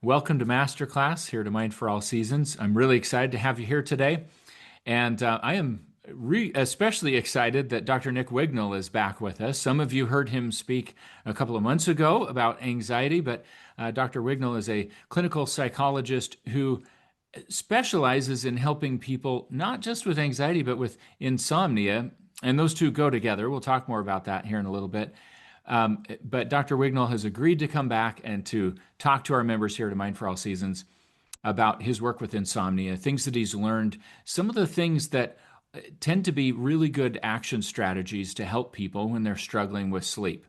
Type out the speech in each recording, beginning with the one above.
Welcome to Masterclass, here to Mind for All Seasons. I'm really excited to have you here today. And I am especially excited that Dr. Nick Wignall is back with us. Some of you heard him speak a couple of months ago about anxiety, but Dr. Wignall is a clinical psychologist who specializes in helping people not just with anxiety, but with insomnia. And those two go together. We'll talk more about that here in a little bit. But Dr. Wignall has agreed to come back and to talk to our members here to Mind for All Seasons about his work with insomnia, things that he's learned, some of the things that tend to be really good action strategies to help people when they're struggling with sleep.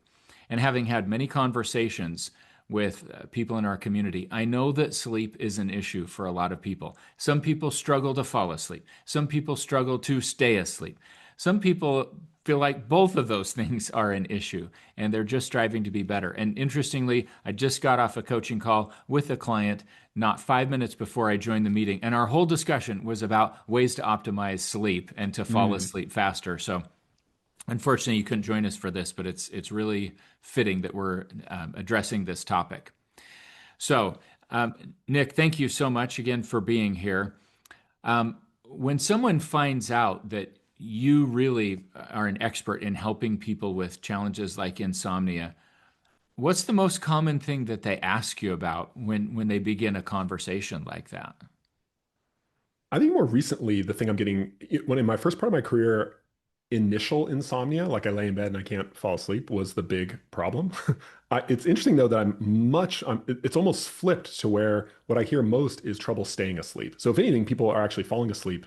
And having had many conversations with people in our community, I know that sleep is an issue for a lot of people. Some people struggle to fall asleep. Some people struggle to stay asleep. Some people feel like both of those things are an issue and they're just striving to be better. And interestingly, I just got off a coaching call with a client not 5 minutes before I joined the meeting. And our whole discussion was about ways to optimize sleep and to fall asleep faster. So unfortunately, you couldn't join us for this, but it's really fitting that we're addressing this topic. So, Nick, thank you so much again for being here. When someone finds out that you really are an expert in helping people with challenges like insomnia, what's the most common thing that they ask you about when they begin a conversation like that? I think more recently, the thing I'm getting when in my first part of my career, initial insomnia, like I lay in bed and I can't fall asleep, was the big problem. It's interesting though that it's almost flipped to where what I hear most is trouble staying asleep. So if anything, people are actually falling asleep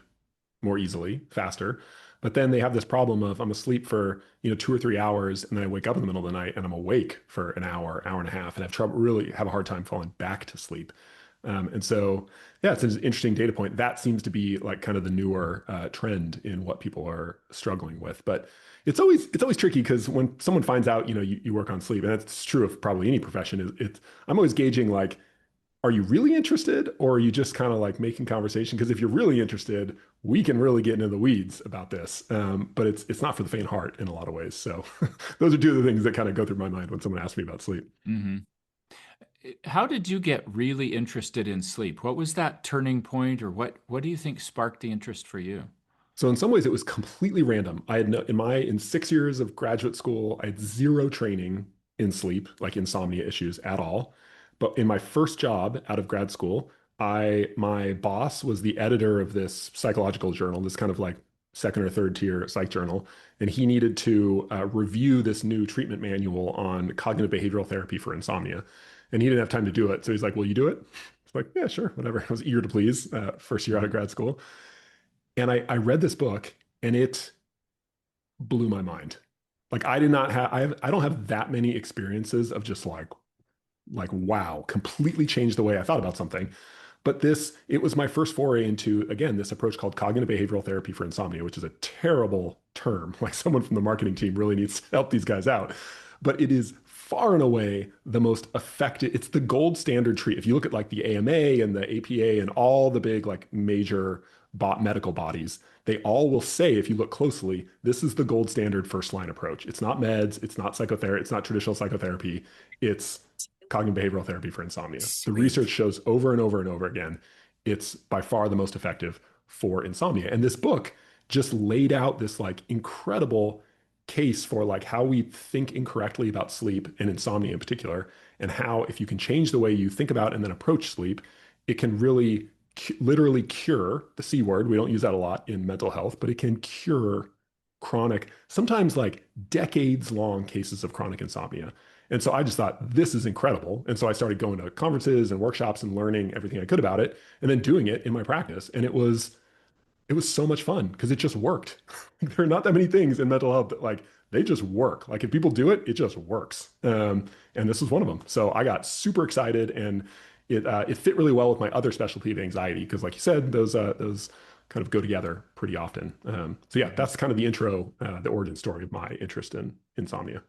more easily, faster. But then they have this problem of I'm asleep for 2 or 3 hours, and then I wake up in the middle of the night and I'm awake for an hour, hour and a half, and really have a hard time falling back to sleep. And so, yeah, it's an interesting data point. That seems to be like kind of the newer trend in what people are struggling with. But it's always tricky because when someone finds out, you work on sleep, and that's true of probably any profession. I'm always gauging like, are you really interested, or are you just kind of like making conversation? Because if you're really interested, we can really get into the weeds about this. But it's not for the faint of heart in a lot of ways. So those are two of the things that kind of go through my mind when someone asks me about sleep. hmm How did you get really interested in sleep? What was that turning point, or what do you think sparked the interest for you? So in some ways, it was completely random. I had no, in 6 years of graduate school, I had zero training in sleep, like insomnia issues at all. But in my first job out of grad school, my boss was the editor of this psychological journal, this kind of like second or third tier psych journal, and he needed to review this new treatment manual on cognitive behavioral therapy for insomnia, and he didn't have time to do it. So he's like, "Will you do it?" It's like, "Yeah, sure, whatever." I was eager to please. First year out of grad school, and I read this book, and it blew my mind. Like I did not have I don't have that many experiences of just like wow, completely changed the way I thought about something. But it was my first foray into, again, this approach called cognitive behavioral therapy for insomnia, which is a terrible term. Like someone from the marketing team really needs to help these guys out. But it is far and away the most effective. It's the gold standard treat. If you look at like the AMA and the APA and all the big like major medical bodies, they all will say, if you look closely, this is the gold standard first line approach. It's not meds, it's not psychotherapy, it's not traditional psychotherapy. It's cognitive behavioral therapy for insomnia. The research shows over and over and over again, it's by far the most effective for insomnia. And this book just laid out this like incredible case for like how we think incorrectly about sleep and insomnia in particular, and how if you can change the way you think about and then approach sleep, it can really literally cure the C word. We don't use that a lot in mental health, but it can cure chronic, sometimes like decades long cases of chronic insomnia. And so I just thought, this is incredible. And so I started going to conferences and workshops and learning everything I could about it and then doing it in my practice. And it was so much fun because it just worked. There are not that many things in mental health that like they just work. Like if people do it, it just works. And this was one of them. So I got super excited, and it fit really well with my other specialty of anxiety because, like you said, those kind of go together pretty often. So yeah, that's kind of the intro, the origin story of my interest in insomnia.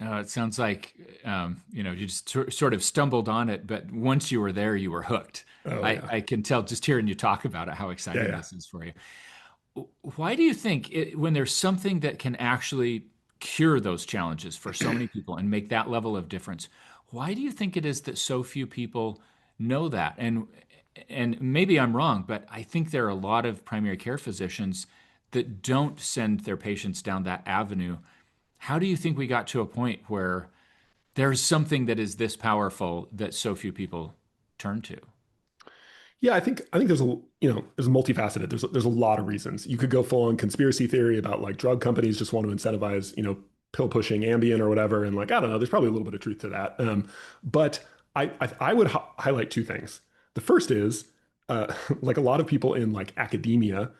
It sounds like you just sort of stumbled on it, but once you were there, you were hooked. Oh I, yeah, I can tell just hearing you talk about it how yeah, exciting yeah. this is for you. Why do you think when there's something that can actually cure those challenges for so many people and make that level of difference, why do you think it is that so few people know that. And maybe I'm wrong, but I think there are a lot of primary care physicians that don't send their patients down that avenue. How do you think we got to a point where there's something that is this powerful that so few people turn to? Yeah, I think there's there's multifaceted. There's a lot of reasons. You could go full on conspiracy theory about like drug companies just want to incentivize, pill pushing Ambien or whatever. And like, I don't know, there's probably a little bit of truth to that. But I would highlight two things. The first is like a lot of people in like academia,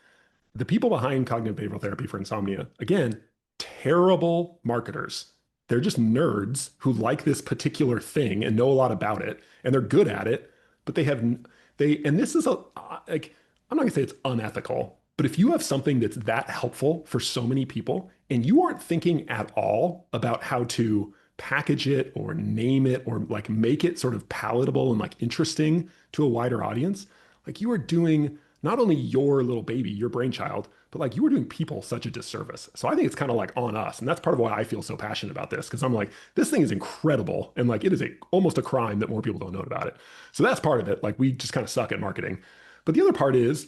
the people behind cognitive behavioral therapy for insomnia, again, terrible marketers. They're just nerds who like this particular thing and know a lot about it, and they're good at it, but and this is like, I'm not gonna say it's unethical, but if you have something that's that helpful for so many people and you aren't thinking at all about how to package it or name it or like make it sort of palatable and like interesting to a wider audience, like you are doing not only your little baby, your brainchild, but like you are doing people such a disservice. So I think it's kind of like on us. And that's part of why I feel so passionate about this, because I'm like, this thing is incredible. And like it is almost a crime that more people don't know about it. So that's part of it. Like we just kind of suck at marketing. But the other part is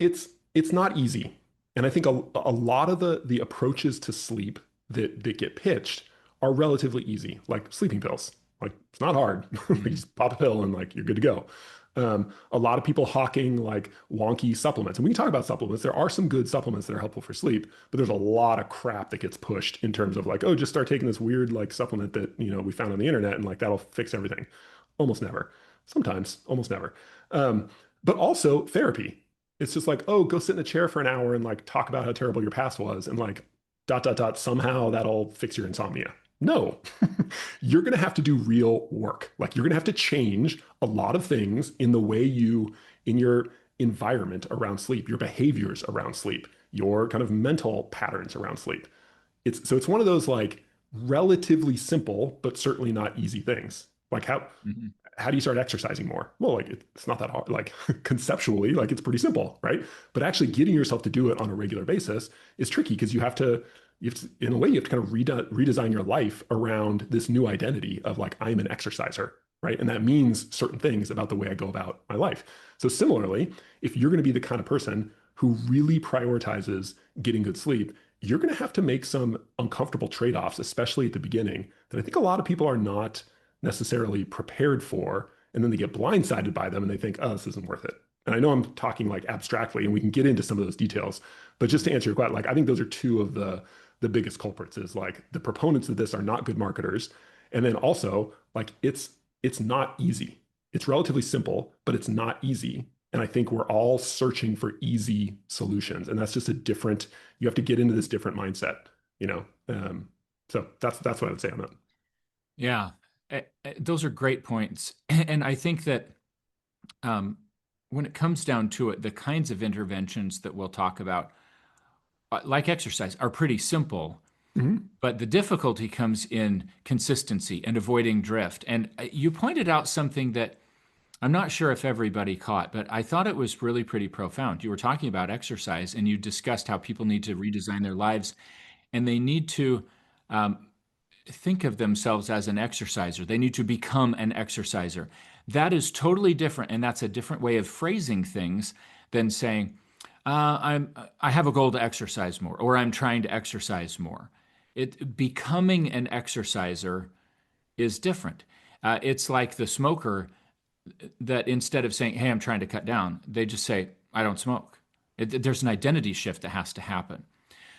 it's not easy. And I think a lot of the approaches to sleep that get pitched are relatively easy, like sleeping pills. Like it's not hard. You Mhm. just pop a pill and like you're good to go. A lot of people hawking like wonky supplements. And when you talk about supplements, there are some good supplements that are helpful for sleep, but there's a lot of crap that gets pushed in terms of like, oh, just start taking this weird like supplement that, we found on the internet and like that'll fix everything. Almost never. Sometimes, almost never. But also therapy. It's just like, oh, go sit in a chair for an hour and like talk about how terrible your past was and like dot dot dot somehow that'll fix your insomnia. No, you're going to have to do real work. Like you're going to have to change a lot of things in the way in your environment around sleep, your behaviors around sleep, your kind of mental patterns around sleep. It's one of those like relatively simple, but certainly not easy things. Like Mhm. how do you start exercising more? Well, like it's not that hard. Like conceptually, like it's pretty simple, right? But actually getting yourself to do it on a regular basis is tricky because in a way, you have to kind of redesign your life around this new identity of like, I'm an exerciser, right? And that means certain things about the way I go about my life. So similarly, if you're going to be the kind of person who really prioritizes getting good sleep, you're going to have to make some uncomfortable trade-offs, especially at the beginning, that I think a lot of people are not necessarily prepared for. And then they get blindsided by them and they think, oh, this isn't worth it. And I know I'm talking like abstractly and we can get into some of those details, but just to answer your question, like I think those are two of the biggest culprits is like the proponents of this are not good marketers. And then also like it's not easy. It's relatively simple, but it's not easy. And I think we're all searching for easy solutions. And that's just you have to get into this different mindset, you know? So that's what I would say on that. Yeah, those are great points. And I think that um, when it comes down to it, the kinds of interventions that we'll talk about, like exercise, are pretty simple. Mhm. But the difficulty comes in consistency and avoiding drift. And you pointed out something that I'm not sure if everybody caught, but I thought it was really pretty profound. You were talking about exercise and you discussed how people need to redesign their lives and they need to um, think of themselves as an exerciser. They need to become an exerciser. That is totally different, and that's a different way of phrasing things than saying, I have a goal to exercise more, or I'm trying to exercise more. Becoming an exerciser is different. It's like the smoker that instead of saying, "Hey, I'm trying to cut down," they just say, "I don't smoke." There's an identity shift that has to happen.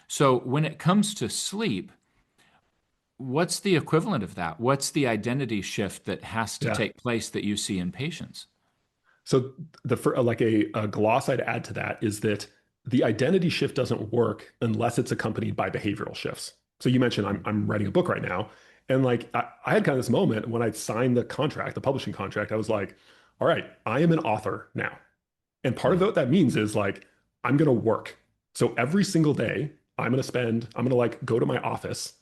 So when it comes to sleep, what's the equivalent of that? What's the identity shift that has to Yeah. take place that you see in patients? So like a gloss I'd add to that is that the identity shift doesn't work unless it's accompanied by behavioral shifts. So you mentioned I'm writing a book right now, and like I had kind of this moment when I signed the contract, the publishing contract. I was like, all right, I am an author now. And part of Mhm. what that means is like, I'm going to work. So every single day, I'm going to like go to my office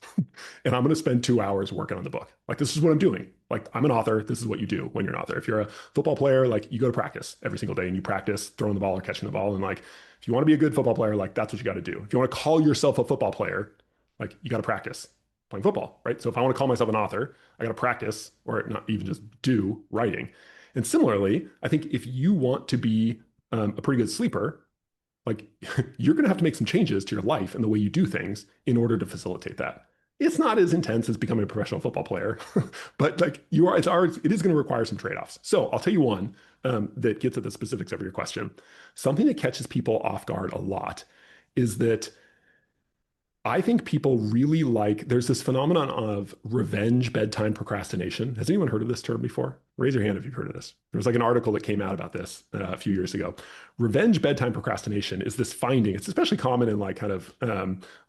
and I'm going to spend 2 hours working on the book. Like, this is what I'm doing. Like, I'm an author. This is what you do when you're an author. If you're a football player, like, you go to practice every single day and you practice throwing the ball or catching the ball. And like, if you want to be a good football player, like, that's what you got to do. If you want to call yourself a football player, like, you got to practice playing football, right? So if I want to call myself an author, I got to practice or not even just do writing. And similarly, I think if you want to be a pretty good sleeper, like you're going to have to make some changes to your life and the way you do things in order to facilitate that. It's not as intense as becoming a professional football player, but like you are, it is going to require some trade-offs. So I'll tell you one that gets at the specifics of your question. Something that catches people off guard a lot is that I think people really like, there's this phenomenon of revenge bedtime procrastination. Has anyone heard of this term before? Raise your hand if you've heard of this. There was like an article that came out about this a few years ago. Revenge bedtime procrastination is this finding. It's especially common in like kind of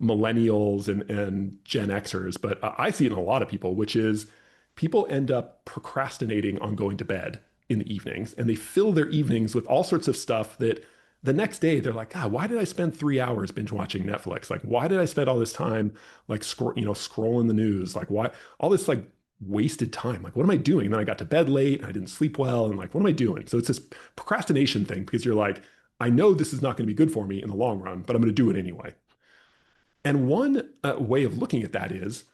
millennials and Gen Xers, but I see it in a lot of people, which is people end up procrastinating on going to bed in the evenings and they fill their evenings with all sorts of stuff that the next day they're like, God, why did I spend 3 hours binge watching Netflix? Like, why did I spend all this time like scrolling the news? Like, why all this like wasted time? Like, what am I doing? And then I got to bed late and I didn't sleep well. And like, what am I doing? So it's this procrastination thing because you're like, I know this is not going to be good for me in the long run, but I'm going to do it anyway. And one way of looking at that is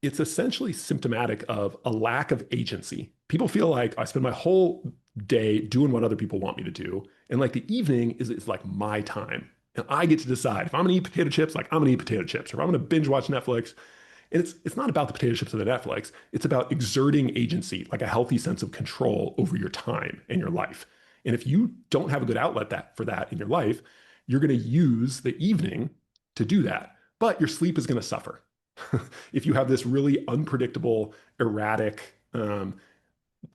it's essentially symptomatic of a lack of agency. People feel like I spend my whole day doing what other people want me to do. And like the evening is like my time. And I get to decide if I'm gonna eat potato chips, like I'm gonna eat potato chips, or if I'm gonna binge watch Netflix. And it's not about the potato chips or the Netflix. It's about exerting agency, like a healthy sense of control over your time and your life. And if you don't have a good outlet for that in your life, you're gonna use the evening to do that. But your sleep is gonna suffer. If you have this really unpredictable, erratic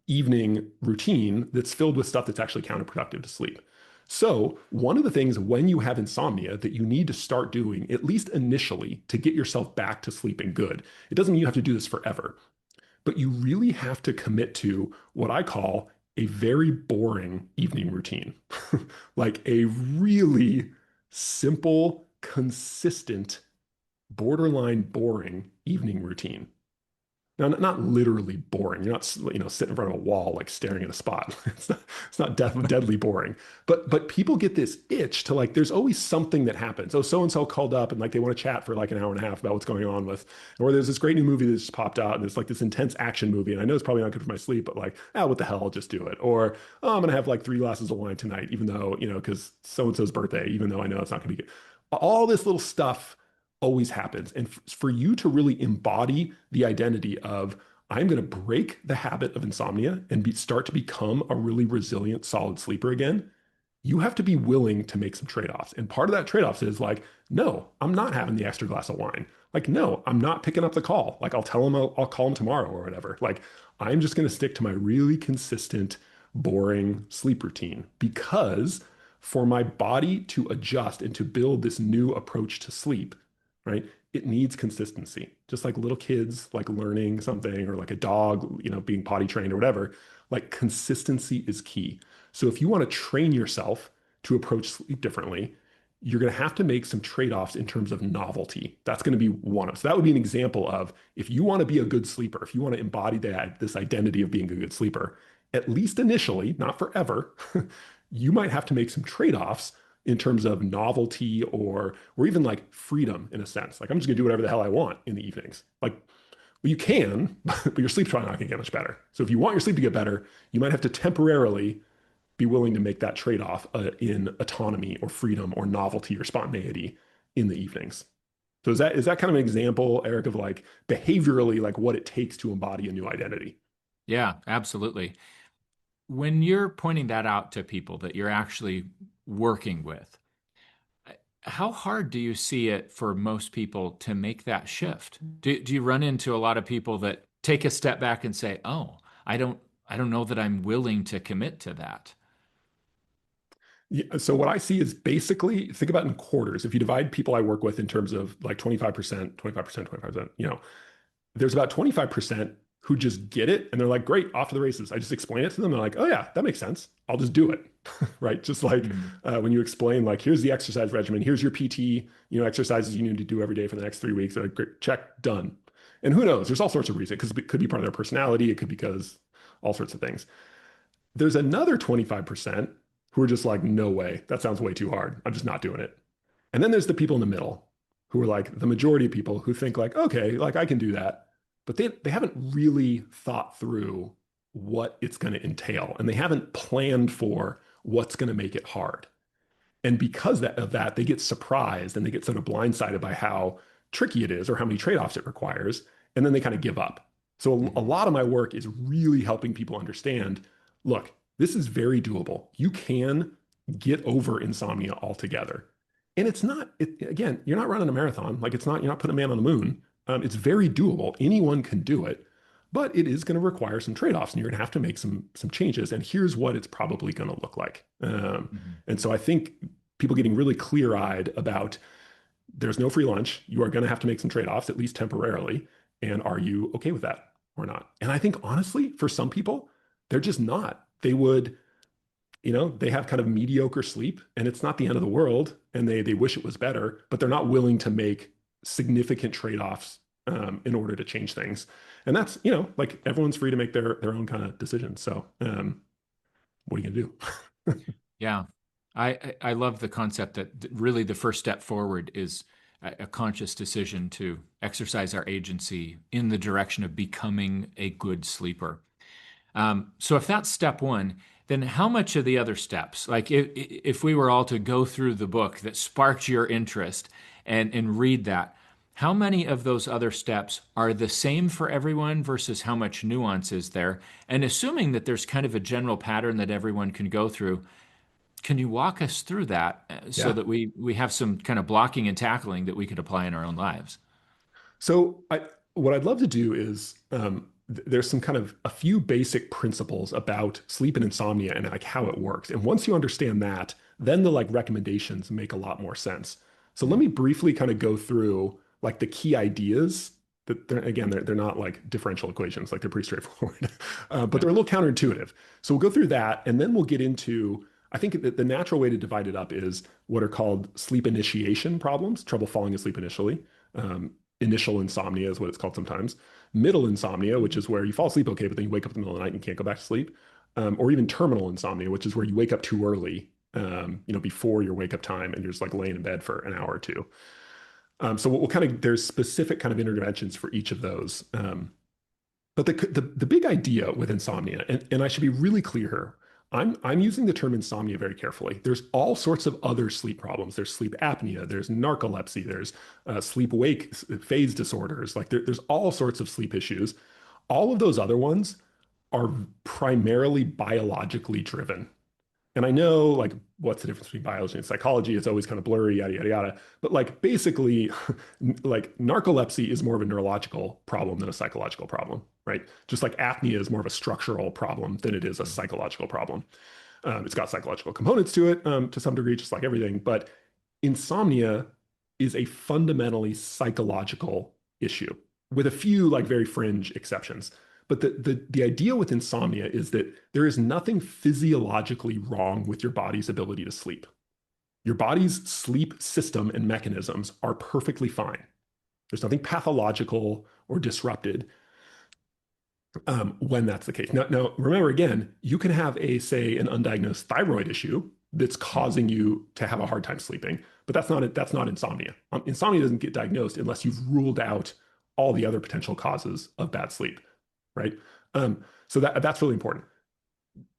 evening routine that's filled with stuff that's actually counterproductive to sleep. So, one of the things when you have insomnia that you need to start doing, at least initially, to get yourself back to sleeping good, it doesn't mean you have to do this forever, but you really have to commit to what I call a very boring evening routine, like a really simple, consistent, borderline boring evening routine. Now, not literally boring. You're not, sitting in front of a wall like staring at a spot. It's not deadly boring. But people get this itch to like, there's always something that happens. Oh, so and so called up and like they want to chat for like an hour and a half about what's going on with, or there's this great new movie that just popped out and it's like this intense action movie. And I know it's probably not good for my sleep, but like, what the hell? I'll just do it. Or, oh, I'm gonna have like 3 glasses of wine tonight, even though, because so and so's birthday, even though I know it's not gonna be good. All this little stuff always happens. And for you to really embody the identity of, I'm going to break the habit of insomnia and start to become a really resilient, solid sleeper again, you have to be willing to make some trade-offs. And part of that trade-offs is like, no, I'm not having the extra glass of wine. Like, no, I'm not picking up the call. Like, I'll tell him I'll call him tomorrow or whatever. Like, I'm just going to stick to my really consistent, boring sleep routine because for my body to adjust and to build this new approach to sleep, right? It needs consistency. Just like little kids, like learning something or like a dog, being potty trained or whatever, like consistency is key. So if you want to train yourself to approach sleep differently, you're going to have to make some trade-offs in terms of novelty. That's going to be one of. So that would be an example of if you want to be a good sleeper, if you want to embody this identity of being a good sleeper, at least initially, not forever, you might have to make some trade-offs in terms of novelty or even like freedom in a sense. Like I'm just gonna do whatever the hell I want in the evenings. Like, well, you can, but your sleep's probably not gonna get much better. So if you want your sleep to get better, you might have to temporarily be willing to make that trade-off in autonomy or freedom or novelty or spontaneity in the evenings. So is that kind of an example, Eric, of like behaviorally like what it takes to embody a new identity? Yeah, absolutely. When you're pointing that out to people that you're actually working with, how hard do you see it for most people to make that shift? Do you run into a lot of people that take a step back and say, "Oh, I don't know that I'm willing to commit to that." Yeah, so what I see is basically think about in quarters. If you divide people I work with in terms of like 25%, 25%, 25%, there's about 25% who just get it and they're like, great, off to the races. I just explain it to them. They're like, oh yeah, that makes sense. I'll just do it. Right. Just like Mm. when you explain, like, here's the exercise regimen, here's your PT, exercises you need to do every day for the next 3 weeks. They're like, great, check, done. And who knows? There's all sorts of reasons because it could be part of their personality. It could be because all sorts of things. There's another 25% who are just like, no way, that sounds way too hard. I'm just not doing it. And then there's the people in the middle who are like the majority of people who think like, okay, like I can do that. But they haven't really thought through. what it's going to entail, and they haven't planned for what's going to make it hard. And because of that, they get surprised and they get sort of blindsided by how tricky it is or how many trade-offs it requires, and then they kind of give up. So a Mhm. lot of my work is really helping people understand, look, this is very doable. You can get over insomnia altogether. And it's not, again, you're not running a marathon. Like it's not, you're not putting a man on the moon. It's very doable. Anyone can do it, but it is going to require some trade-offs and you're going to have to make some changes. And here's what it's probably going to look like. Mhm. And so I think people getting really clear-eyed about there's no free lunch. You are going to have to make some trade-offs, at least temporarily. And are you okay with that or not? And I think honestly, for some people, they're just not. They would, they have kind of mediocre sleep and it's not the end of the world and they wish it was better, but they're not willing to make significant trade-offs in order to change things. And that's, like everyone's free to make their own kind of decisions. So what are you gonna do? Yeah. I love the concept that really the first step forward is a conscious decision to exercise our agency in the direction of becoming a good sleeper. So if that's step one, then how much of the other steps, like if we were all to go through the book that sparked your interest and read that, how many of those other steps are the same for everyone versus how much nuance is there? And assuming that there's kind of a general pattern that everyone can go through, can you walk us through that so Yeah. that we have some kind of blocking and tackling that we could apply in our own lives? So what I'd love to do is there's some kind of a few basic principles about sleep and insomnia and like how it works. And once you understand that, then the like recommendations make a lot more sense. So let Mm. me briefly kind of go through like the key ideas that they're not like differential equations, like they're pretty straightforward, but Yep. they're a little counterintuitive. So we'll go through that and then we'll get into, I think that the natural way to divide it up is what are called sleep initiation problems, trouble falling asleep initially. Um, Initial insomnia is what it's called sometimes. Middle insomnia, which is where you fall asleep okay, but then you wake up in the middle of the night and you can't go back to sleep. Or even terminal insomnia, which is where you wake up too early, before your wake up time and you're just like laying in bed for an hour or two. So we'll kind of, there's specific kind of interventions for each of those. But the big idea with insomnia, and I should be really clear here, I'm using the term insomnia very carefully. There's all sorts of other sleep problems. There's sleep apnea, there's narcolepsy, there's sleep wake phase disorders. Like there's all sorts of sleep issues. All of those other ones are primarily biologically driven. And I know like what's the difference between biology and psychology? It's always kind of blurry, yada, yada, yada. But like basically, like narcolepsy is more of a neurological problem than a psychological problem, right? Just like apnea is more of a structural problem than it is a psychological problem. It's got psychological components to it to some degree, just like everything. But insomnia is a fundamentally psychological issue with a few like very fringe exceptions. But the idea with insomnia is that there is nothing physiologically wrong with your body's ability to sleep. Your body's sleep system and mechanisms are perfectly fine. There's nothing pathological or disrupted when that's the case. Now, remember again, you can have say, an undiagnosed thyroid issue that's Mm. causing you to have a hard time sleeping, but that's not insomnia. Insomnia doesn't get diagnosed unless you've ruled out all the other potential causes of bad sleep, right? So that's really important.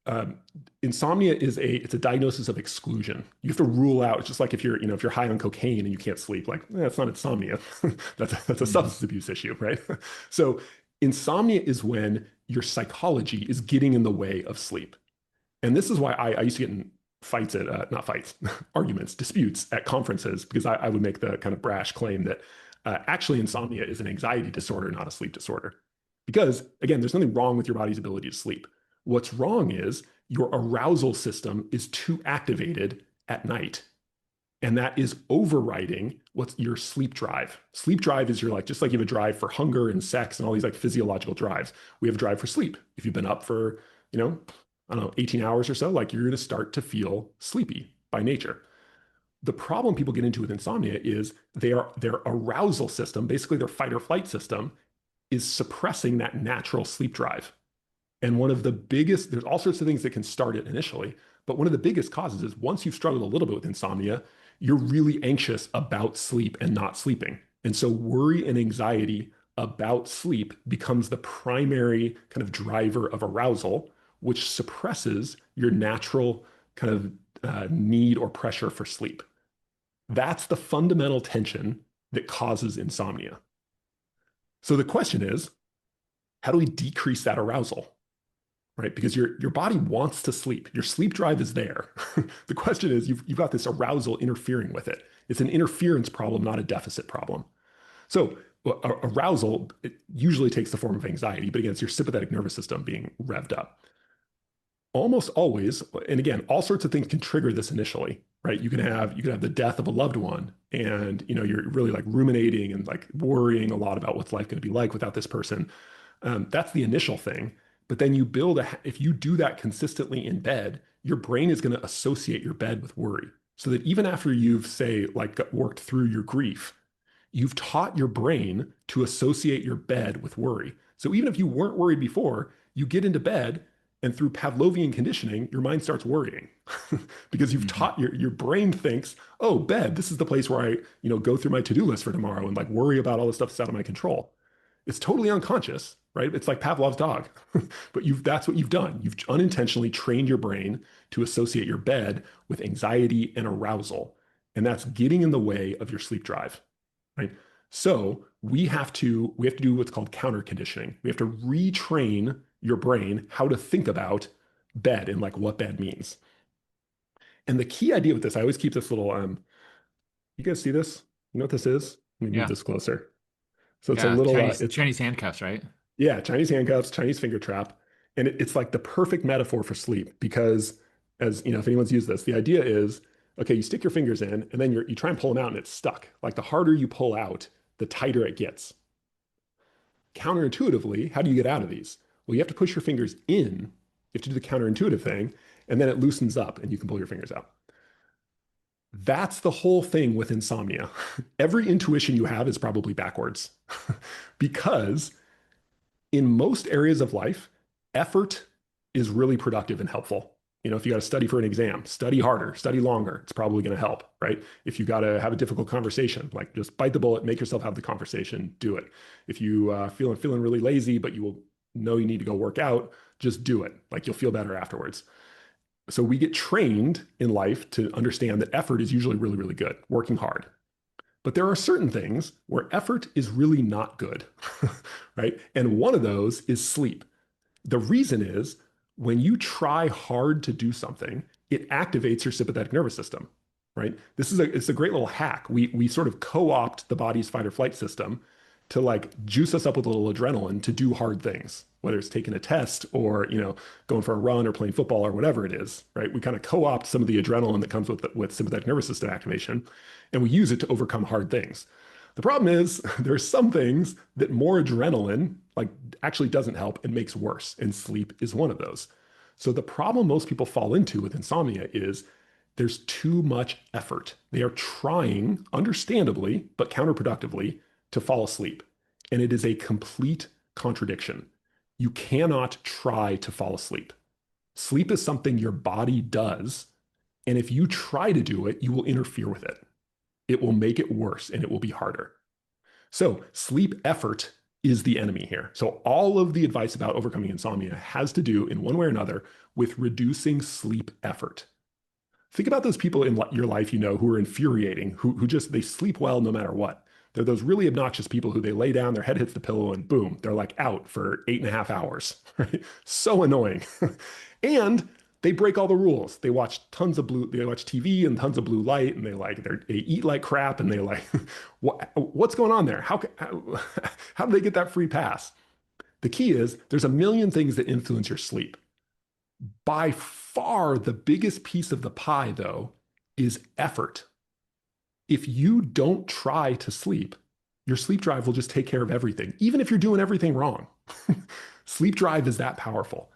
Um, Insomnia it's a diagnosis of exclusion. You have to rule out. It's just like if you're high on cocaine and you can't sleep, like that's not insomnia. That's a Mhm. substance abuse issue, right? So insomnia is when your psychology is getting in the way of sleep. And this is why I used to get in fights at not fights, arguments, disputes at conferences because I would make the kind of brash claim that actually insomnia is an anxiety disorder, not a sleep disorder. Because again, there's nothing wrong with your body's ability to sleep. What's wrong is your arousal system is too activated at night. And that is overriding what's your sleep drive. Sleep drive is your like, just like you have a drive for hunger and sex and all these like physiological drives. We have a drive for sleep. If you've been up for, I don't know, 18 hours or so, like you're going to start to feel sleepy by nature. The problem people get into with insomnia is their arousal system, basically their fight or flight system, is suppressing that natural sleep drive. And one of the biggest, there's all sorts of things that can start it initially, but one of the biggest causes is once you've struggled a little bit with insomnia, you're really anxious about sleep and not sleeping. And so worry and anxiety about sleep becomes the primary kind of driver of arousal, which suppresses your natural kind of need or pressure for sleep. That's the fundamental tension that causes insomnia. So the question is, how do we decrease that arousal? Right? Because your body wants to sleep. Your sleep drive is there. The question is, you've got this arousal interfering with it. It's an interference problem, not a deficit problem. So arousal, it usually takes the form of anxiety, but again, it's your sympathetic nervous system being revved up. Almost always, and again, all sorts of things can trigger this initially, right? You can have the death of a loved one, and you're really like ruminating and like worrying a lot about what's life going to be like without this person. That's the initial thing. But then if you do that consistently in bed, your brain is going to associate your bed with worry. So that even after you've, say, like worked through your grief, you've taught your brain to associate your bed with worry. So even if you weren't worried before, you get into bed and through Pavlovian conditioning, your mind starts worrying because you've Hmm. taught your brain thinks, oh, bed, this is the place where I, go through my to-do list for tomorrow and like worry about all the stuff that's out of my control. It's totally unconscious, right? It's like Pavlov's dog, but that's what you've done. You've unintentionally trained your brain to associate your bed with anxiety and arousal, and that's getting in the way of your sleep drive, right? So we have to do what's called counter conditioning. We have to retrain your brain how to think about bed and like what bed means. And the key idea with this, I always keep this little you guys see this? You know what this is? Let me move Yeah. this closer. So it's a Yeah. little it's Chinese handcuffs, right? yeah, Chinese handcuffs, Chinese finger trap. And it's like the perfect metaphor for sleep because as if anyone's used this, the idea is, okay, you stick your fingers in and then you try and pull them out and it's stuck. Like the harder you pull out, the tighter it gets. Counterintuitively, how do you get out of these? Well, you have to push your fingers in. You have to do the counterintuitive thing, and then it loosens up and you can pull your fingers out. That's the whole thing with insomnia. Every intuition you have is probably backwards because in most areas of life, effort is really productive and helpful. If you got to study for an exam, study harder, study longer. It's probably going to help, right? If you got to have a difficult conversation, like just bite the bullet, make yourself have the conversation, do it. If you feeling really lazy, but you will know you need to go work out, just do it. Like you'll feel better afterwards. So we get trained in life to understand that effort is usually really, really good, working hard. But there are certain things where effort is really not good, right? And one of those is sleep. The reason is when you try hard to do something, it activates your sympathetic nervous system, right? It's a great little hack. We sort of co-opt the body's fight or flight system to like juice us up with a little adrenaline to do hard things, whether it's taking a test or going for a run or playing football or whatever it is, right? We kind of co-opt some of the adrenaline that comes with sympathetic nervous system activation, and we use it to overcome hard things. The problem is there's some things that more adrenaline like actually doesn't help and makes worse, and sleep is one of those. So the problem most people fall into with insomnia is there's too much effort. They are trying, understandably, but counterproductively, to fall asleep. And it is a complete contradiction. You cannot try to fall asleep. Sleep is something your body does. And if you try to do it, you will interfere with it. It will make it worse and it will be harder. So, sleep effort is the enemy here. So, all of the advice about overcoming insomnia has to do, in one way or another, with reducing sleep effort. Think about those people in your life who are infuriating, who just they sleep well no matter what. They're those really obnoxious people who they lay down, their head hits the pillow, and boom, they're like out for 8.5 hours. Right? So annoying. And they break all the rules. They watch TV and tons of blue light, and they eat like crap, and they like, what's going on there? How do they get that free pass? The key is there's a million things that influence your sleep. By far, the biggest piece of the pie, though, is effort. If you don't try to sleep, your sleep drive will just take care of everything, even if you're doing everything wrong. Sleep drive is that powerful,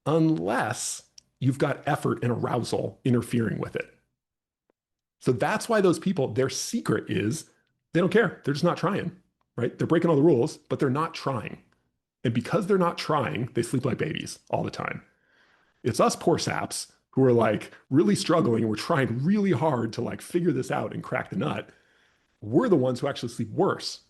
unless you've got effort and arousal interfering with it. So that's why those people, their secret is they don't care. They're just not trying, right? They're breaking all the rules, but they're not trying. And because they're not trying, they sleep like babies all the time. It's us poor saps who are like really struggling and we're trying really hard to like figure this out and crack the nut. We're the ones who actually sleep worse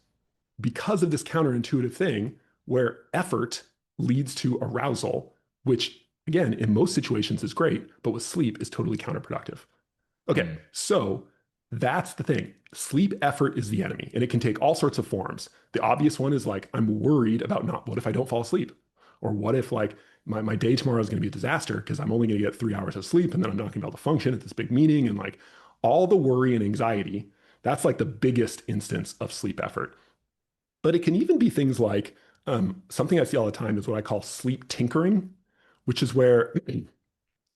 because of this counterintuitive thing where effort leads to arousal, which again, in most situations is great, but with sleep is totally counterproductive. Okay, Mm. so that's the thing. Sleep effort is the enemy, and it can take all sorts of forms. The obvious one is like, I'm worried about not, what if I don't fall asleep? Or what if like my day tomorrow is going to be a disaster because I'm only going to get 3 hours of sleep and then I'm not going to be able to function at this big meeting and like all the worry and anxiety. That's like the biggest instance of sleep effort. But it can even be things like something I see all the time is what I call sleep tinkering, which is where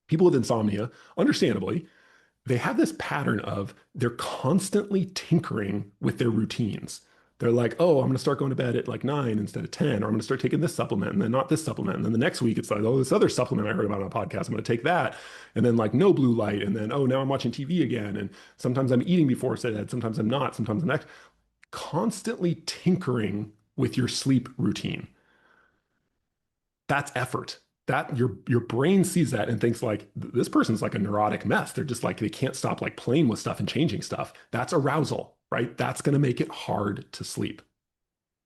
people with insomnia, understandably, they have this pattern of they're constantly tinkering with their routines. They're like, oh, I'm going to start going to bed at like 9 instead of 10, or I'm going to start taking this supplement and then not this supplement. And then the next week, it's like, oh, this other supplement I heard about on a podcast, I'm going to take that. And then like no blue light. And then, oh, now I'm watching TV again. And sometimes I'm eating before bed, sometimes I'm not, sometimes I'm not. Constantly tinkering with your sleep routine. That's effort. That your brain sees that and thinks like this person's like a neurotic mess. They're just like they can't stop like playing with stuff and changing stuff. That's arousal, right? That's going to make it hard to sleep.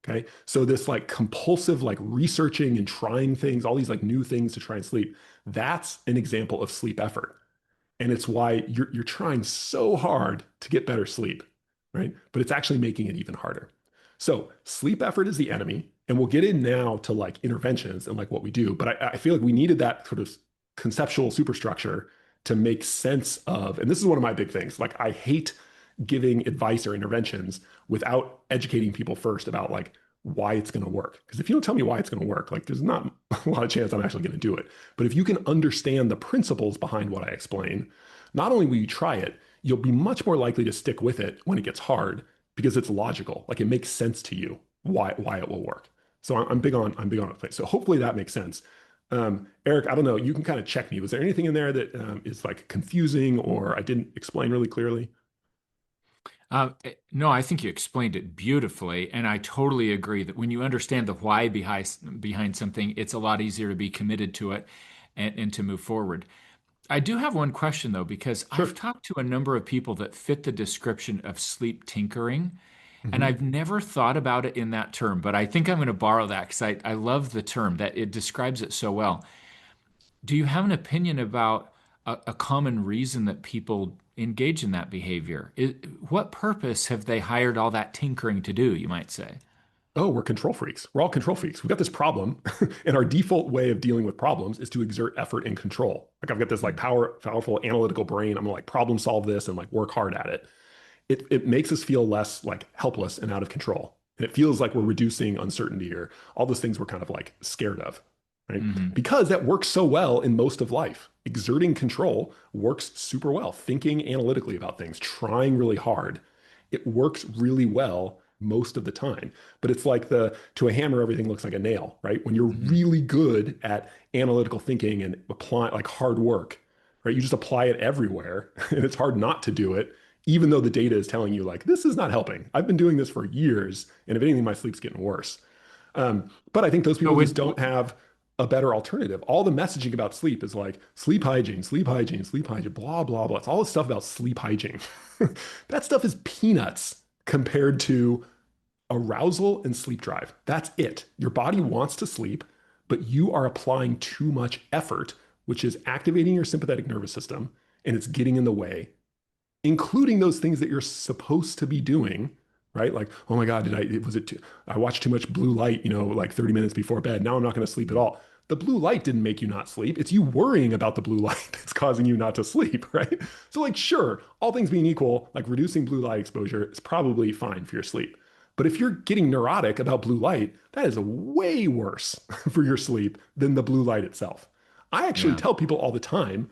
Okay. So this like compulsive like researching and trying things, all these like new things to try and sleep, that's an example of sleep effort. And it's why you're trying so hard to get better sleep, right? But it's actually making it even harder. So sleep effort is the enemy. And we'll get in now to like interventions and like what we do. But I feel like we needed that sort of conceptual superstructure to make sense of, and this is one of my big things. Like I hate giving advice or interventions without educating people first about like why it's going to work. Because if you don't tell me why it's going to work, like there's not a lot of chance I'm actually going to do it. But if you can understand the principles behind what I explain, not only will you try it, you'll be much more likely to stick with it when it gets hard because it's logical. Like it makes sense to you why it will work. So I'm big on it. So hopefully that makes sense. Eric, I don't know. You can kind of check me. Was there anything in there that is like confusing or I didn't explain really clearly? No, I think you explained it beautifully, and I totally agree that when you understand the why behind something, it's a lot easier to be committed to it and to move forward. I do have one question though, because I've Sure. talked to a number of people that fit the description of sleep tinkering, and Mhm. I've never thought about it in that term, but I think I'm going to borrow that because I love the term that it describes it so well. Do you have an opinion about a common reason that people engage in that behavior? What purpose have they hired all that tinkering to do, you might say? Oh, we're control freaks. We're all control freaks. We've got this problem, and our default way of dealing with problems is to exert effort and control. Like I've got this like powerful analytical brain. I'm gonna like problem solve this and like work hard at it. It makes us feel less like helpless and out of control. And it feels like we're reducing uncertainty or all those things we're kind of like scared of, right? Hmm. Because that works so well in most of life. Exerting control works super well. Thinking analytically about things, trying really hard, it works really well most of the time. But it's like the to a hammer, everything looks like a nail, right? When you're Hmm. really good at analytical thinking and applying like hard work, right? You just apply it everywhere, and it's hard not to do it even though the data is telling you like this is not helping. I've been doing this for years, and if anything, my sleep's getting worse. But I think those So people just don't have a better alternative. All the messaging about sleep is like sleep hygiene, sleep hygiene, sleep hygiene, blah blah blah. It's all this stuff about sleep hygiene. That stuff is peanuts compared to arousal and sleep drive. That's it. Your body wants to sleep, but you are applying too much effort, which is activating your sympathetic nervous system, and it's getting in the way, including those things that you're supposed to be doing, right? Like, oh my God, I watched too much blue light, like 30 minutes before bed. Now I'm not going to sleep at all. The blue light didn't make you not sleep. It's you worrying about the blue light that's causing you not to sleep, right? So, like, sure, all things being equal, like reducing blue light exposure is probably fine for your sleep. But if you're getting neurotic about blue light, that is way worse for your sleep than the blue light itself. I actually yeah. tell people all the time,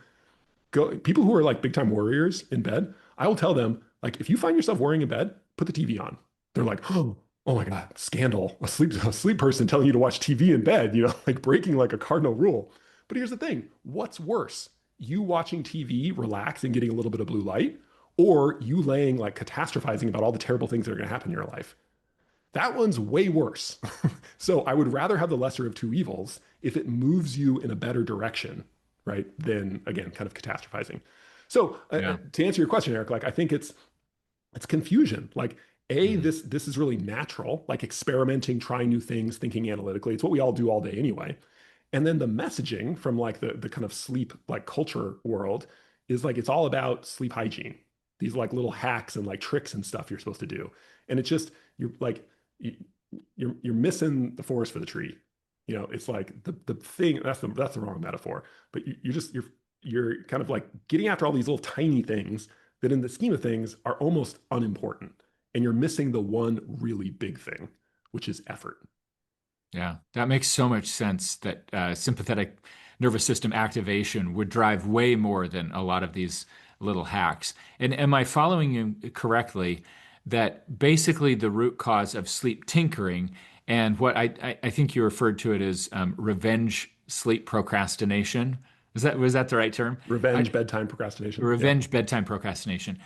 people who are like big time warriors in bed, I will tell them, like, if you find yourself worrying in bed, put the TV on. They're like, oh my God, scandal. A sleep person telling you to watch TV in bed, like breaking like a cardinal rule. But here's the thing, what's worse? You watching TV, relax and getting a little bit of blue light, or you laying like catastrophizing about all the terrible things that are going to happen in your life? That one's way worse. So I would rather have the lesser of two evils if it moves you in a better direction, right? Than again, kind of catastrophizing. So Yeah. to answer your question, Eric, like I think it's confusion. Like Mhm. This is really natural, like experimenting, trying new things, thinking analytically. It's what we all do all day anyway. And then the messaging from like the kind of sleep like culture world is like it's all about sleep hygiene. These like little hacks and like tricks and stuff you're supposed to do. And it's just you're like you, you're missing the forest for the tree. It's like the thing that's the wrong metaphor. But you're kind of like getting after all these little tiny things that in the scheme of things are almost unimportant. And you're missing the one really big thing, which is effort. Yeah, that makes so much sense that sympathetic nervous system activation would drive way more than a lot of these little hacks. And am I following you correctly that basically the root cause of sleep tinkering and what I think you referred to it as revenge sleep procrastination? Was that the right term? Revenge bedtime procrastination. Yeah. Revenge bedtime procrastination.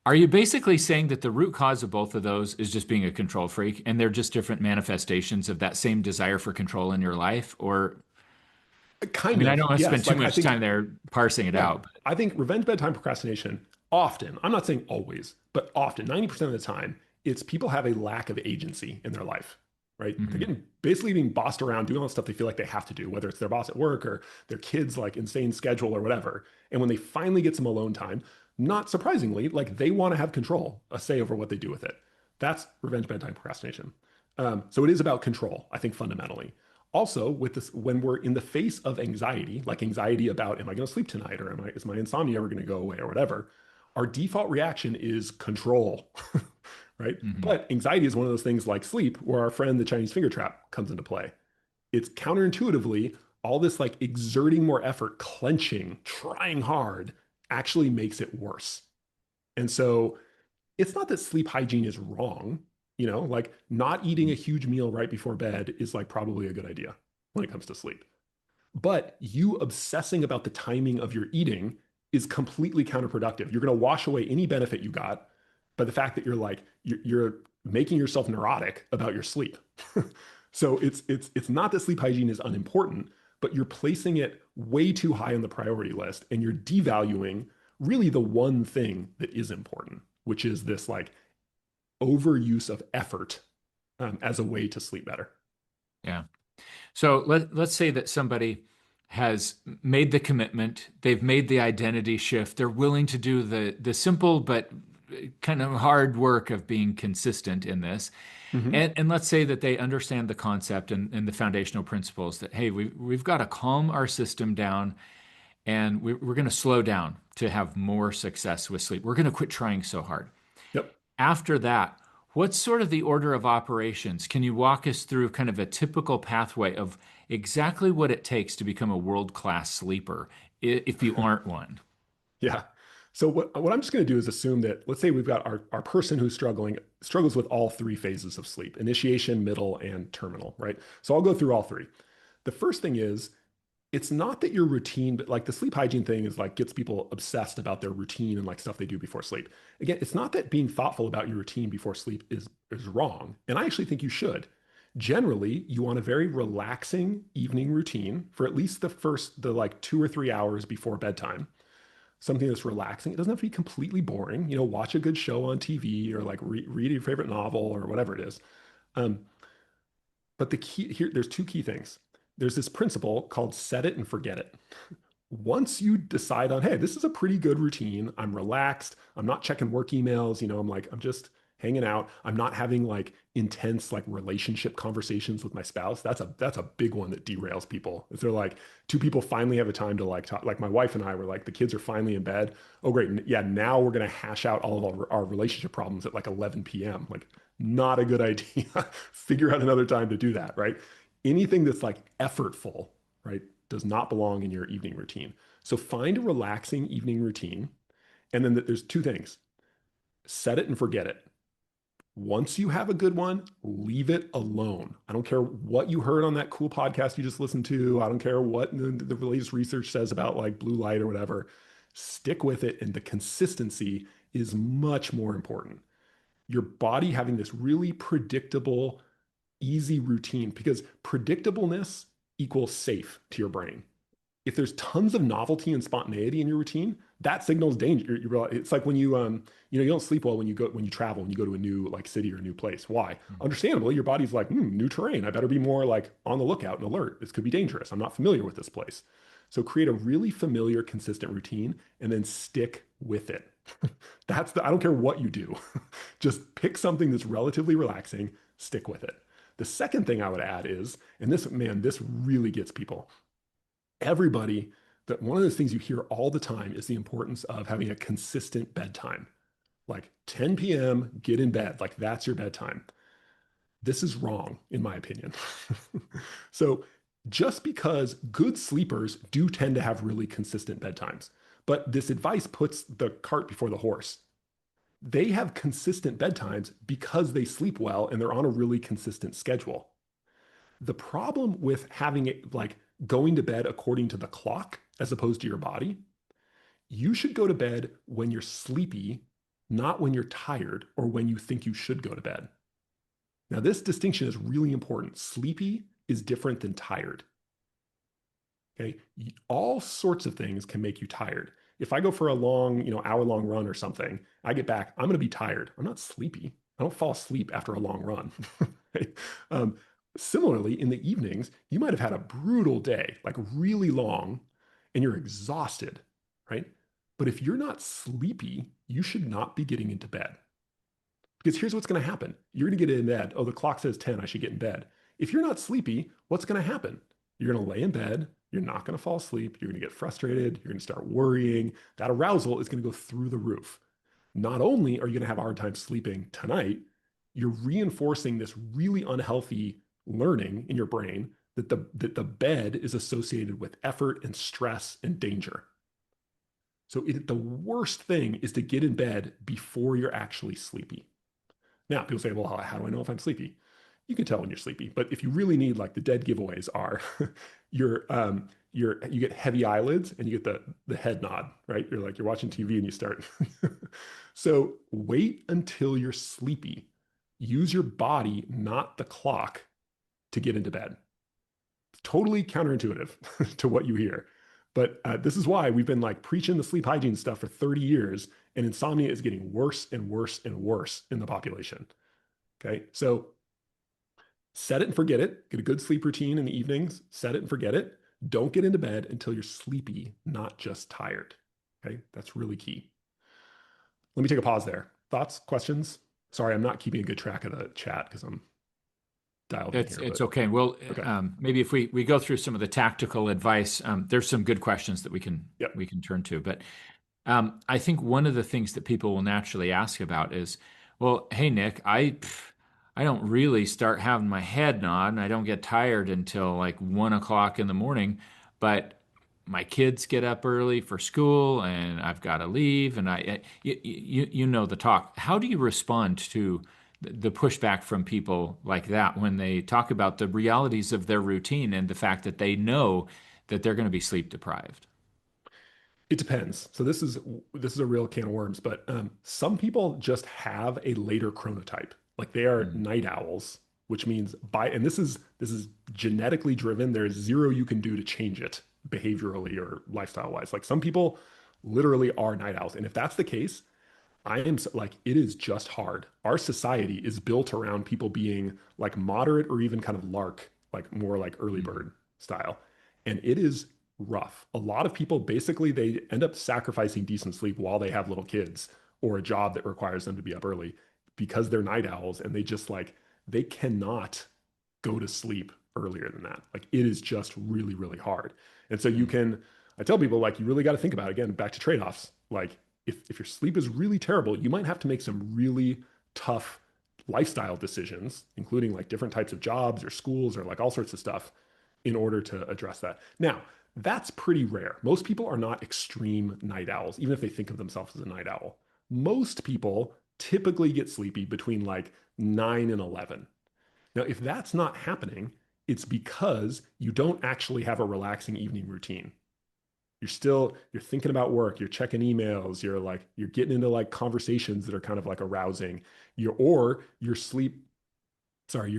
Are you basically saying that the root cause of both of those is just being a control freak and they're just different manifestations of that same desire for control in your life? Or, I Kind mean, I of, don't want to spend yes. too Like I much think, time there parsing it yeah, out. I think revenge bedtime procrastination often, I'm not saying always, but often, 90% of the time, it's people have a lack of agency in their life, right? They're Mhm. getting basically being bossed around doing all the stuff they feel like they have to do, whether it's their boss at work or their kids' like insane schedule or whatever. And when they finally get some alone time, not surprisingly, like they want to have control, a say over what they do with it. That's revenge bedtime procrastination. So it is about control, I think, fundamentally. Also, with this, when we're in the face of anxiety, like anxiety about, am I going to sleep tonight, or is my insomnia ever going to go away, or whatever, our default reaction is control, right? Mhm. But anxiety is one of those things like sleep, where our friend the Chinese finger trap comes into play. It's counterintuitively all this like exerting more effort, clenching, trying hard, actually makes it worse. And so it's not that sleep hygiene is wrong, like not eating a huge meal right before bed is like probably a good idea when it comes to sleep. But you obsessing about the timing of your eating is completely counterproductive. You're going to wash away any benefit you got by the fact that you're making yourself neurotic about your sleep. So it's not that sleep hygiene is unimportant, but you're placing it way too high on the priority list and you're devaluing really the one thing that is important, which is this like overuse of effort as a way to sleep better. Yeah. So let's say that somebody has made the commitment, they've made the identity shift, they're willing to do the simple but kind of hard work of being consistent in this. Mm-hmm. And let's say that they understand the concept and the foundational principles that, hey, we've got to calm our system down and we're going to slow down to have more success with sleep. We're going to quit trying so hard. Yep. After that, what's sort of the order of operations? Can you walk us through kind of a typical pathway of exactly what it takes to become a world-class sleeper if you aren't one? Yeah. So what I'm just going to do is assume that let's say we've got our person who's struggles with all three phases of sleep: initiation, middle, and terminal, right? So I'll go through all three. The first thing is it's not that your routine, but like the sleep hygiene thing is like gets people obsessed about their routine and like stuff they do before sleep. Again, it's not that being thoughtful about your routine before sleep is wrong. And I actually think you should. Generally, you want a very relaxing evening routine for at least the like 2 or 3 hours before bedtime, something that's relaxing. It doesn't have to be completely boring. Watch a good show on TV or like read your favorite novel or whatever it is. Um, but the key here, there's two key things. There's this principle called set it and forget it. Once you decide on, hey, this is a pretty good routine, I'm relaxed, I'm not checking work emails, I'm just hanging out. I'm not having like intense like relationship conversations with my spouse. That's a big one that derails people. If they're like two people finally have a time to like talk, like my wife and I were like the kids are finally in bed. Oh great. Yeah, now we're going to hash out all of our relationship problems at like 11 p.m. Like not a good idea. Figure out another time to do that, right? Anything that's like effortful, right, does not belong in your evening routine. So find a relaxing evening routine. And then there's two things: set it and forget it. Once you have a good one, leave it alone. I don't care what you heard on that cool podcast you just listened to. I don't care what the latest research says about like blue light or whatever. Stick with it. And the consistency is much more important. Your body having this really predictable, easy routine, because predictableness equals safe to your brain. If there's tons of novelty and spontaneity in your routine, that signals danger. It's like when you don't sleep well when you travel and you go to a new like city or a new place. Why? Understandably, your body's like, new terrain. I better be more like on the lookout and alert. This could be dangerous. I'm not familiar with this place. So create a really familiar, consistent routine and then stick with it. I don't care what you do. Just pick something that's relatively relaxing, stick with it. The second thing I would add is, and this really gets people. Everybody, that one of those things you hear all the time is the importance of having a consistent bedtime. Like 10 p.m., get in bed. Like that's your bedtime. This is wrong, in my opinion. So just because good sleepers do tend to have really consistent bedtimes, but this advice puts the cart before the horse. They have consistent bedtimes because they sleep well and they're on a really consistent schedule. The problem with having it like going to bed according to the clock as opposed to your body, you should go to bed when you're sleepy, not when you're tired or when you think you should go to bed. Now, this distinction is really important. Sleepy is different than tired. Okay. All sorts of things can make you tired. If I go for a long, hour-long run or something, I get back, I'm going to be tired. I'm not sleepy. I don't fall asleep after a long run. Right? um, Similarly, in the evenings, you might have had a brutal day, like really long, and you're exhausted, right? But if you're not sleepy, you should not be getting into bed. Because here's what's going to happen. You're going to get in bed. Oh, the clock says 10, I should get in bed. If you're not sleepy, what's going to happen? You're going to lay in bed. You're not going to fall asleep. You're going to get frustrated. You're going to start worrying. That arousal is going to go through the roof. Not only are you going to have a hard time sleeping tonight, you're reinforcing this really unhealthy learning in your brain that the bed is associated with effort and stress and danger. So the worst thing is to get in bed before you're actually sleepy. Now, people say, well, how do I know if I'm sleepy? You can tell when you're sleepy, but if you really need, like the dead giveaways are, you get heavy eyelids and you get the head nod, right? You're watching TV and you start. So wait until you're sleepy. Use your body, not the clock, to get into bed. Totally counterintuitive to what you hear. But this is why we've been like preaching the sleep hygiene stuff for 30 years, and insomnia is getting worse and worse and worse in the population. Okay. So set it and forget it. Get a good sleep routine in the evenings, set it and forget it. Don't get into bed until you're sleepy, not just tired. Okay. That's really key. Let me take a pause there. Thoughts, questions? Sorry, I'm not keeping a good track of the chat because I'm dialed in It's here, it's but okay. Well, okay. maybe if we go through some of the tactical advice, there's some good questions that Yep. we can turn to. But I think one of the things that people will naturally ask about is, well, hey Nick, I don't really start having my head nod, and I don't get tired until like 1 o'clock in the morning, but my kids get up early for school, and I've got to leave, and you know the talk. How do you respond to the pushback from people like that when they talk about the realities of their routine and the fact that they know that they're going to be sleep deprived? It depends. So this is a real can of worms, but some people just have a later chronotype. Like they are Mm, night owls, which means and this is genetically driven. There's zero you can do to change it behaviorally or lifestyle wise. Like some people literally are night owls, and if that's the case, like it is just hard. Our society is built around people being like moderate or even kind of lark, like more like early mm, bird style. And it is rough. A lot of people basically they end up sacrificing decent sleep while they have little kids or a job that requires them to be up early because they're night owls and they just like they cannot go to sleep earlier than that. Like it is just really, really hard. And so mm, I tell people like you really got to think about it. Again, back to trade-offs. Like if your sleep is really terrible, you might have to make some really tough lifestyle decisions, including like different types of jobs or schools or like all sorts of stuff in order to address that. Now, that's pretty rare. Most people are not extreme night owls, even if they think of themselves as a night owl. Most people typically get sleepy between like 9 and 11. Now, if that's not happening, it's because you don't actually have a relaxing evening routine. You're thinking about work, you're checking emails, you're getting into like conversations that are kind of like arousing. Your sleep sorry,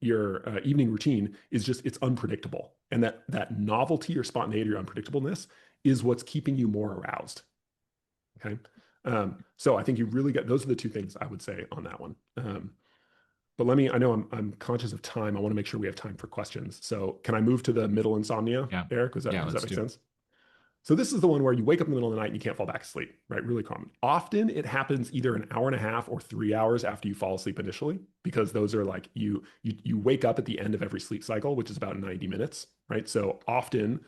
your evening routine is just it's unpredictable, and that novelty or spontaneity or unpredictableness is what's keeping you more aroused. Okay. So I think you really got those are the two things I would say on that one. But let me, I know I'm conscious of time. I want to make sure we have time for questions. So can I move to the middle insomnia, Yeah. Eric? Yeah, Does that let's make do it. sense? So this is the one where you wake up in the middle of the night and you can't fall back asleep, right? Really common. Often it happens either an hour and a half or 3 hours after you fall asleep initially, because those are like you wake up at the end of every sleep cycle, which is about 90 minutes, right? So often,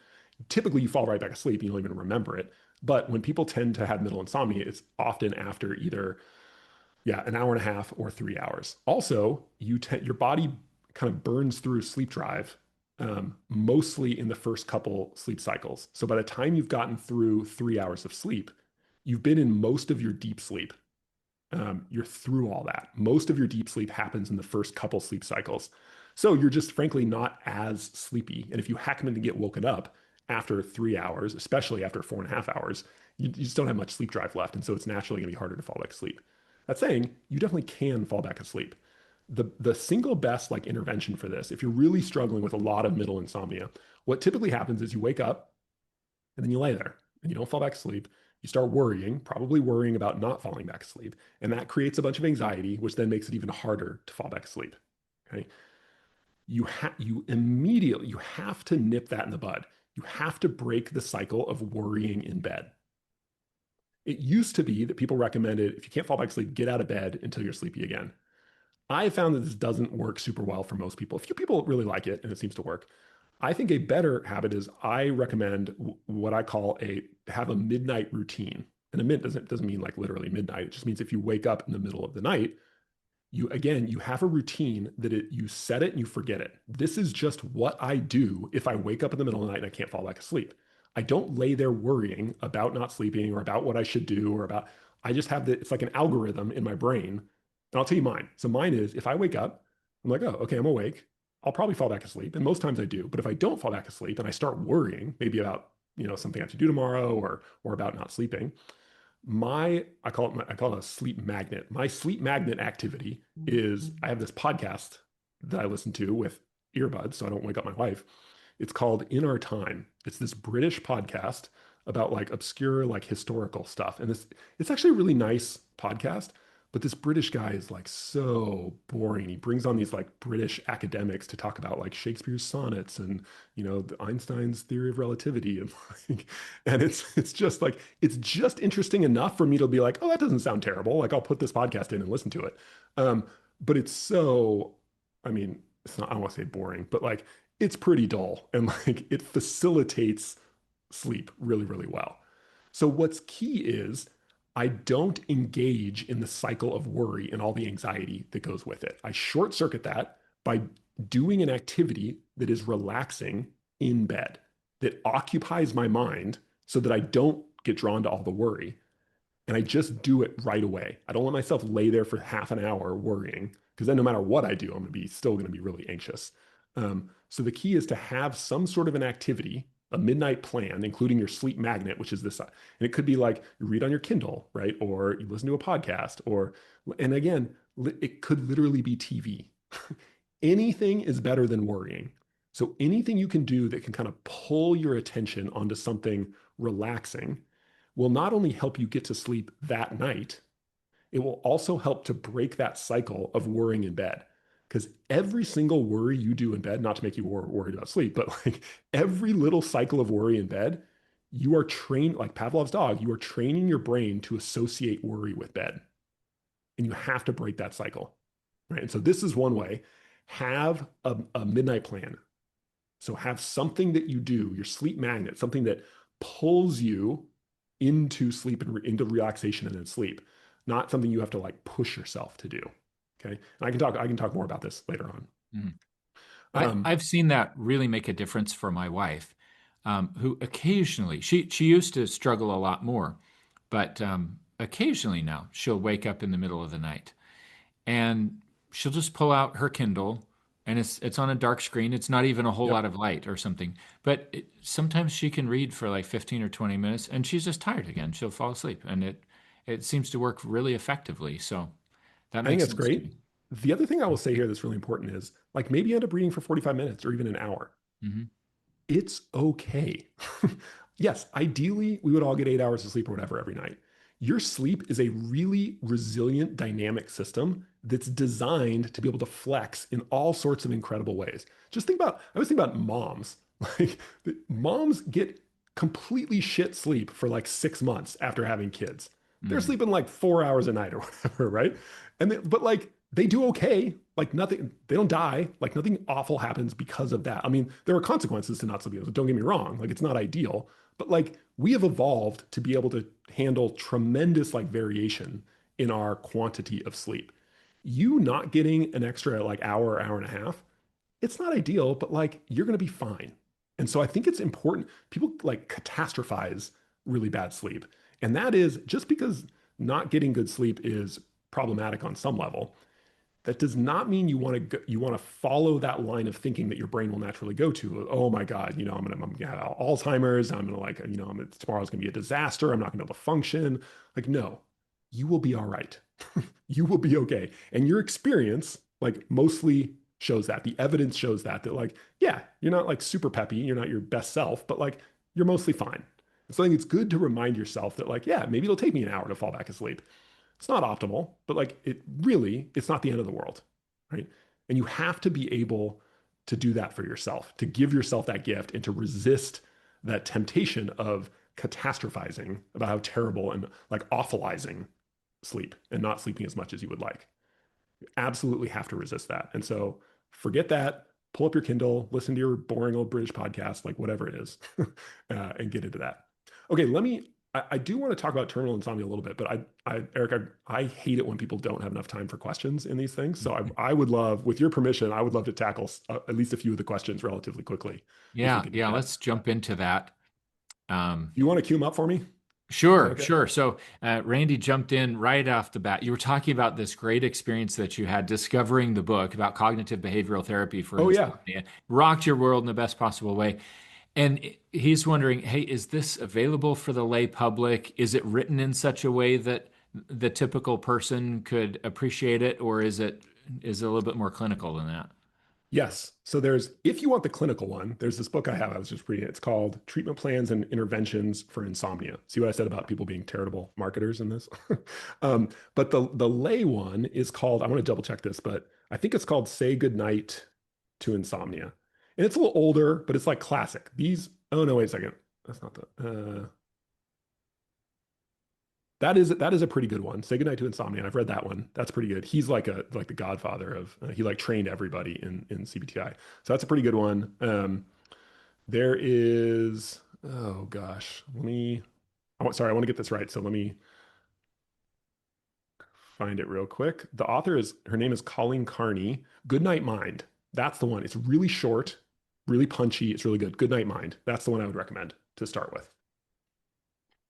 typically you fall right back asleep, you don't even remember it. But when people tend to have middle insomnia, it's often after either an hour and a half or 3 hours. Also, your body kind of burns through sleep drive mostly in the first couple sleep cycles. So by the time you've gotten through 3 hours of sleep, you've been in most of your deep sleep. You're through all that. Most of your deep sleep happens in the first couple sleep cycles. So you're just frankly not as sleepy. And if you happen to get woken up after 3 hours, especially after 4.5 hours, you just don't have much sleep drive left. And so it's naturally going to be harder to fall back asleep. That saying, you definitely can fall back asleep. The single best like intervention for this, if you're really struggling with a lot of middle insomnia, what typically happens is you wake up and then you lay there and you don't fall back asleep. You start worrying, probably worrying about not falling back asleep. And that creates a bunch of anxiety, which then makes it even harder to fall back asleep. Okay. You have to nip that in the bud. You have to break the cycle of worrying in bed. It used to be that people recommended if you can't fall back asleep, get out of bed until you're sleepy again. I found that this doesn't work super well for most people. A few people really like it and it seems to work. I think a better habit is I recommend what I call a have a midnight routine. And a mid doesn't mean like literally midnight. It just means if you wake up in the middle of the night, you have a routine that you set it and you forget it. This is just what I do if I wake up in the middle of the night and I can't fall back asleep. I don't lay there worrying about not sleeping or about what I should do or about I just have it's like an algorithm in my brain. And I'll tell you mine. So mine is if I wake up, I'm like, oh, okay, I'm awake. I'll probably fall back asleep. And most times I do. But if I don't fall back asleep and I start worrying, maybe about, something I have to do tomorrow or about not sleeping, I call it a sleep magnet. My sleep magnet activity is I have this podcast that I listen to with earbuds so I don't wake up my wife. It's called In Our Time. It's this British podcast about like obscure like historical stuff. And it's actually a really nice podcast, but this British guy is like so boring. He brings on these like British academics to talk about like Shakespeare's sonnets and Einstein's theory of relativity and like and it's just like it's just interesting enough for me to be like, oh, that doesn't sound terrible. Like I'll put this podcast in and listen to it. But it's so, I mean, it's not, I don't want to say boring, but like it's pretty dull and like it facilitates sleep really, really well. So what's key is I don't engage in the cycle of worry and all the anxiety that goes with it. I short circuit that by doing an activity that is relaxing in bed, that occupies my mind so that I don't get drawn to all the worry. And I just do it right away. I don't let myself lay there for half an hour worrying because then no matter what I do, I'm going to be still going to be really anxious. So the key is to have some sort of an activity, a midnight plan, including your sleep magnet, which is this. And it could be like you read on your Kindle, right? Or you listen to a podcast, and again, it could literally be TV. Anything is better than worrying. So anything you can do that can kind of pull your attention onto something relaxing will not only help you get to sleep that night, it will also help to break that cycle of worrying in bed. Because every single worry you do in bed, not to make you worried about sleep, but like every little cycle of worry in bed, you are trained, like Pavlov's dog, you are training your brain to associate worry with bed. And you have to break that cycle. Right. And so this is one way. Have a midnight plan. So have something that you do, your sleep magnet, something that pulls you into sleep and into relaxation and then sleep, not something you have to like push yourself to do. Okay. And I can talk more about this later on. Mhm. Um, I've seen that really make a difference for my wife, who occasionally she used to struggle a lot more, but occasionally now she'll wake up in the middle of the night and she'll just pull out her Kindle and it's on a dark screen. It's not even a whole yep. lot of light or something, but sometimes she can read for like 15 or 20 minutes and she's just tired again. She'll fall asleep and it seems to work really effectively. So that I think makes that's sense to great. me. The other thing I will say here that's really important is like maybe end up reading for 45 minutes or even an hour. Hmm. It's okay. Yes, ideally, we would all get 8 hours of sleep or whatever every night. Your sleep is a really resilient, dynamic system that's designed to be able to flex in all sorts of incredible ways. Just think about, I was thinking about moms. Like, moms get completely shit sleep for like 6 months after having kids. They're Mm. sleeping like 4 hours a night or whatever, right? But like, they do okay. Like nothing, they don't die. Like nothing awful happens because of that. I mean, there are consequences to not sleeping. So don't get me wrong. Like it's not ideal, but like we have evolved to be able to handle tremendous like variation in our quantity of sleep. You not getting an extra like hour, hour and a half, it's not ideal, but like you're going to be fine. And so I think it's important. People like catastrophize really bad sleep. And that is just because not getting good sleep is problematic on some level, that does not mean you want to follow that line of thinking that your brain will naturally go to. Oh my God, I'm gonna have Alzheimer's. I'm gonna like, tomorrow's gonna be a disaster. I'm not gonna be able to function. Like, no, you will be all right. You will be okay. And your experience, like, mostly shows that. The evidence shows that like, yeah, you're not like super peppy, you're not your best self, but like you're mostly fine. So I think it's good to remind yourself that, like, yeah, maybe it'll take me an hour to fall back asleep. It's not optimal, but like it's not the end of the world, right? And you have to be able to do that for yourself, to give yourself that gift and to resist that temptation of catastrophizing about how terrible and like awfulizing sleep and not sleeping as much as you would like. You absolutely have to resist that. And so forget that, pull up your Kindle, listen to your boring old British podcast, like whatever it is, and get into that. Okay, I do want to talk about terminal insomnia a little bit, but Eric, I hate it when people don't have enough time for questions in these things. So I would love, with your permission, I would love to tackle at least a few of the questions relatively quickly if we Yeah, can do yeah, that. let's jump into that. Um, You want to cue them up for me? Is that sure, okay? sure. So, Randy jumped in right off the bat. You were talking about this great experience that you had discovering the book about cognitive behavioral therapy for Oh yeah. insomnia. Rocked your world in the best possible way. And he's wondering, hey, is this available for the lay public? Is it written in such a way that the typical person could appreciate it, or is it a little bit more clinical than that? Yes. So if you want the clinical one, there's this book I was just reading. It's called Treatment Plans and Interventions for Insomnia. See what I said about people being terrible marketers in this? But the lay one is called, I want to double check this, but I think it's called Say Goodnight to Insomnia. And it's a little older, but it's like classic. Oh no, wait a second. That's not that is a pretty good one. Say Goodnight to Insomnia. I've read that one. That's pretty good. He's like the godfather of he like trained everybody in CBT-I. So that's a pretty good one. There is oh gosh, sorry, I want to get this right. So let me find it real quick. Her name is Colleen Carney. Goodnight Mind. That's the one. It's really short, really punchy. It's really good. Goodnight Mind. That's the one I would recommend to start with.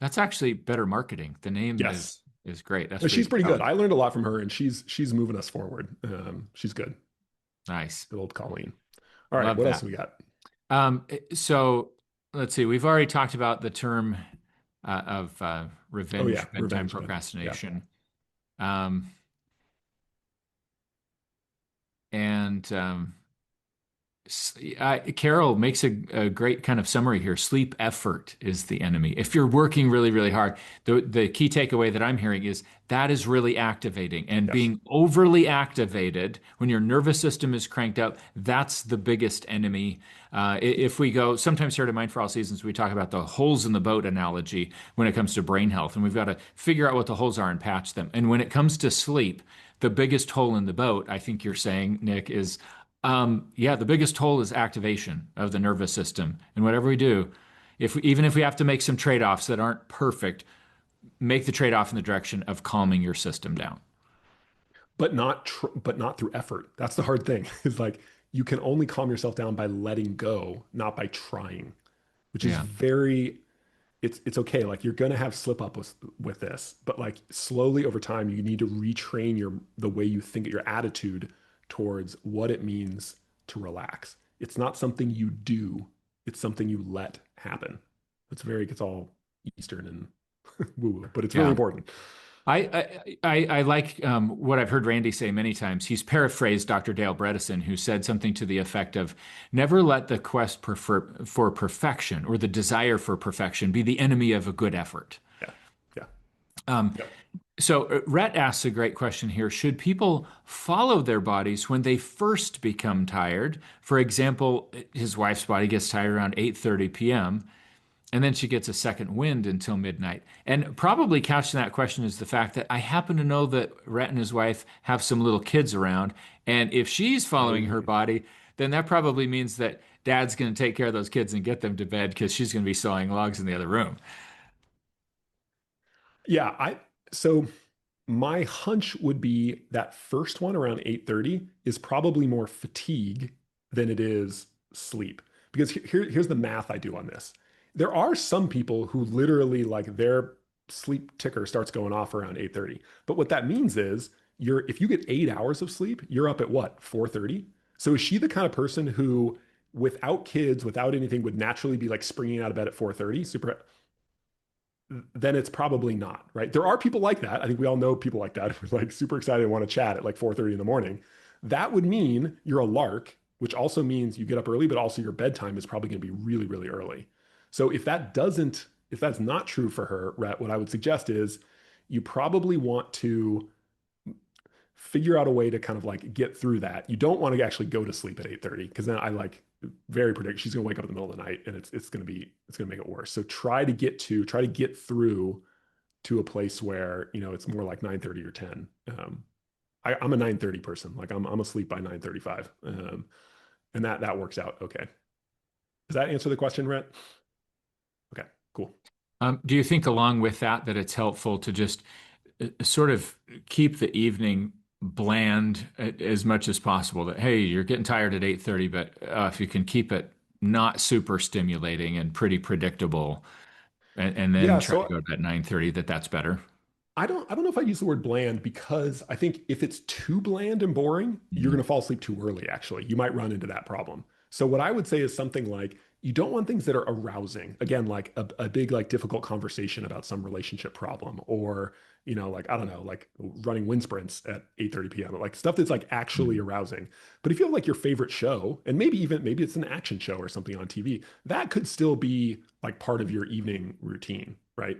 That's actually better marketing. The name Yes. is great. That's No, pretty she's pretty good. compelling. I learned a lot from her, and she's moving us forward. She's good. Nice. Good old Colleen. All right, Love what else that. do we got? So let's see. We've already talked about the term of Oh revenge yeah, bedtime revenge bed. Yeah. procrastination. Um, and Carol makes a great kind of summary here. Sleep effort is the enemy. If you're working really, really hard, the key takeaway that I'm hearing is that is really activating. And Yes. being overly activated when your nervous system is cranked up, that's the biggest enemy. If we go, sometimes here to Mind for All Seasons, we talk about the holes in the boat analogy when it comes to brain health. And we've got to figure out what the holes are and patch them. And when it comes to sleep, the biggest hole in the boat, I think you're saying, Nick, is yeah, the biggest hole is activation of the nervous system. And whatever we do, even if we have to make some trade-offs that aren't perfect, make the trade-off in the direction of calming your system down. But not through effort. That's the hard thing. Is like you can only calm yourself down by letting go, not by trying, which is Yeah. very it's okay. Like you're gonna have slip up with this, but like slowly over time, you need to retrain the way you think, your attitude towards what it means to relax. It's not something you do, it's something you let happen. It's all Eastern and woo-woo, but it's really Yeah. important. I like what I've heard Randy say many times. He's paraphrased Dr. Dale Bredesen, who said something to the effect of, "Never let the quest for perfection or the desire for perfection be the enemy of a good effort." Yeah. Yeah. Um, Yep. so Rhett asks a great question here. Should people follow their bodies when they first become tired? For example, his wife's body gets tired around 8:30 p.m. and then she gets a second wind until midnight. And probably couched in that question is the fact that I happen to know that Rhett and his wife have some little kids around. And if she's following her Oh. body, then that probably means that dad's going to take care of those kids and get them to bed because she's going to be sawing logs in the other room. Yeah, so my hunch would be that first one around 8:30 is probably more fatigue than it is sleep. Because here's the math I do on this. There are some people who literally like their sleep ticker starts going off around 8:30. But what that means is if you get 8 hours of sleep, you're up at what, 4:30? So is she the kind of person who without kids, without anything, would naturally be like springing out of bed at 4:30? Super, then it's probably not, right? There are people like that. I think we all know people like that who are like super excited and want to chat at like 4:30 in the morning. That would mean you're a lark, which also means you get up early, but also your bedtime is probably going to be really, really early. So if that's not true for her, Rhett, what I would suggest is you probably want to figure out a way to kind of like get through that. You don't want to actually go to sleep at 8:30 because then I like very predict she's going to wake up in the middle of the night and it's going to make it worse. So try to get through to a place where, it's more like 9:30 or 10. I'm a 9:30 person. Like I'm asleep by 9:35. And that works out okay. Does that answer the question, Rhett? Okay, cool. Do you think along with that that it's helpful to just sort of keep the evening bland as much as possible? That hey, you're getting tired at 8:30, but if you can keep it not super stimulating and pretty predictable, and then Yeah, try to so go to that 9:30, that's better. I don't know if I use the word bland because I think if it's too bland and boring, you're Mhm. going to fall asleep too early, actually. You might run into that problem. So what I would say is something like you don't want things that are arousing. Again, like a big, like difficult conversation about some relationship problem or, like, I don't know, like running wind sprints at 8:30 p.m. Like stuff that's like actually Mhm. arousing. But if you have like your favorite show, and maybe it's an action show or something on TV, that could still be like part of your evening routine, right?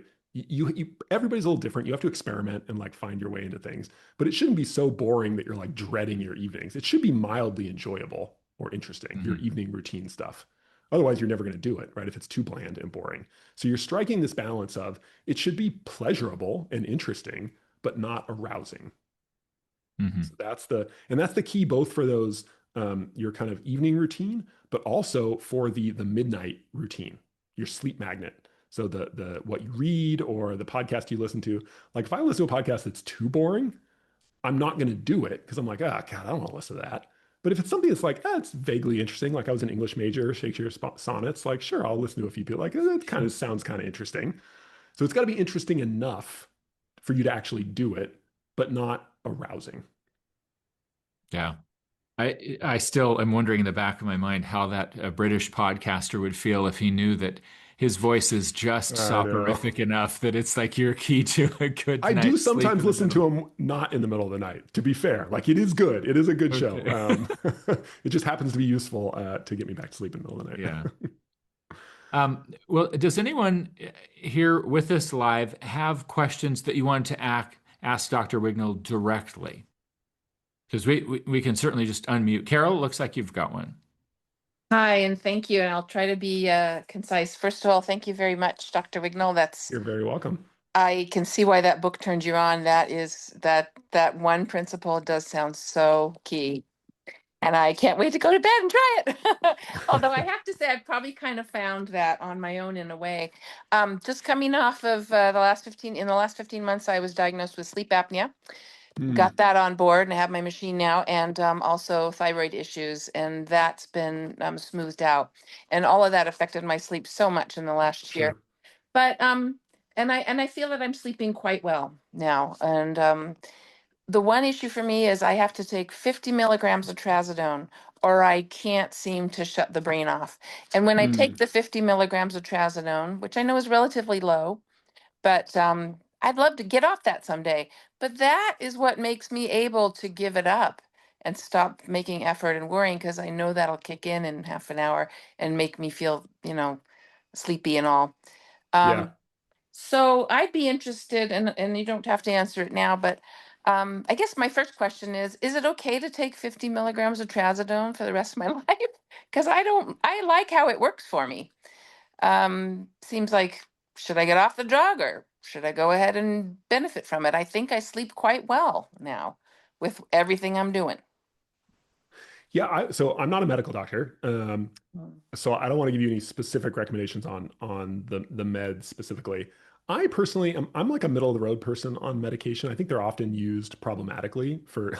Everybody's a little different. You have to experiment and like find your way into things, but it shouldn't be so boring that you're like dreading your evenings. It should be mildly enjoyable or interesting, your Mhm. evening routine stuff. Otherwise, you're never going to do it, right? If it's too bland and boring. So you're striking this balance of it should be pleasurable and interesting, but not arousing. Mhm. So that's the key both for those your kind of evening routine, but also for the midnight routine, your sleep magnet. So the what you read or the podcast you listen to. Like if I listen to a podcast that's too boring, I'm not going to do it because I'm like, ah, God, I don't want to listen to that. But if it's something that's like, it's vaguely interesting, like I was an English major, Shakespeare sonnets, like sure, I'll listen to a few people. Like it kind of sounds kind of interesting. So it's got to be interesting enough for you to actually do it, but not arousing. Yeah. I still am wondering in the back of my mind how that British podcaster would feel if he knew that his voice is just I know. soporific enough that it's like your key to a good I do night's sleep sometimes in the listen middle. to him not in the middle of the night, to be fair. Like it is good. It is a good show. Okay. It just happens to be useful to get me back to sleep in the middle of the Yeah. night. Well, does anyone here with us live have questions that you want to ask Dr. Wignall directly? Because we can certainly just unmute. Carol, looks like you've got one. Hi, and thank you. And I'll try to be concise. First of all, thank you very much, Dr. Wignall. You're very welcome. I can see why that book turned you on. That one principle does sound so key. And I can't wait to go to bed and try it. Although I have to say, I've probably kind of found that on my own in a way. Just coming off of in the last 15 months, I was diagnosed with sleep apnea. Hmm, Got that on board and I have my machine now, and also thyroid issues, and that's been smoothed out. And all of that affected my sleep so much in the last year. sure. But and I feel that I'm sleeping quite well now. And the one issue for me is I have to take 50 milligrams of trazodone, or I can't seem to shut the brain off. And when I Hmm, take the 50 milligrams of trazodone, which I know is relatively low, but I'd love to get off that someday, but that is what makes me able to give it up and stop making effort and worrying, because I know that'll kick in half an hour and make me feel, sleepy and all. Yeah. Um, so I'd be interested, and you don't have to answer it now, but I guess my first question is it okay to take 50 milligrams of trazodone for the rest of my life? Because I like how it works for me. Seems like, should I get off the drug or should I go ahead and benefit from it? I think I sleep quite well now with everything I'm doing. Yeah, so I'm not a medical doctor. Mm. So I don't want to give you any specific recommendations on the meds specifically. I personally I'm like a middle of the road person on medication. I think they're often used problematically for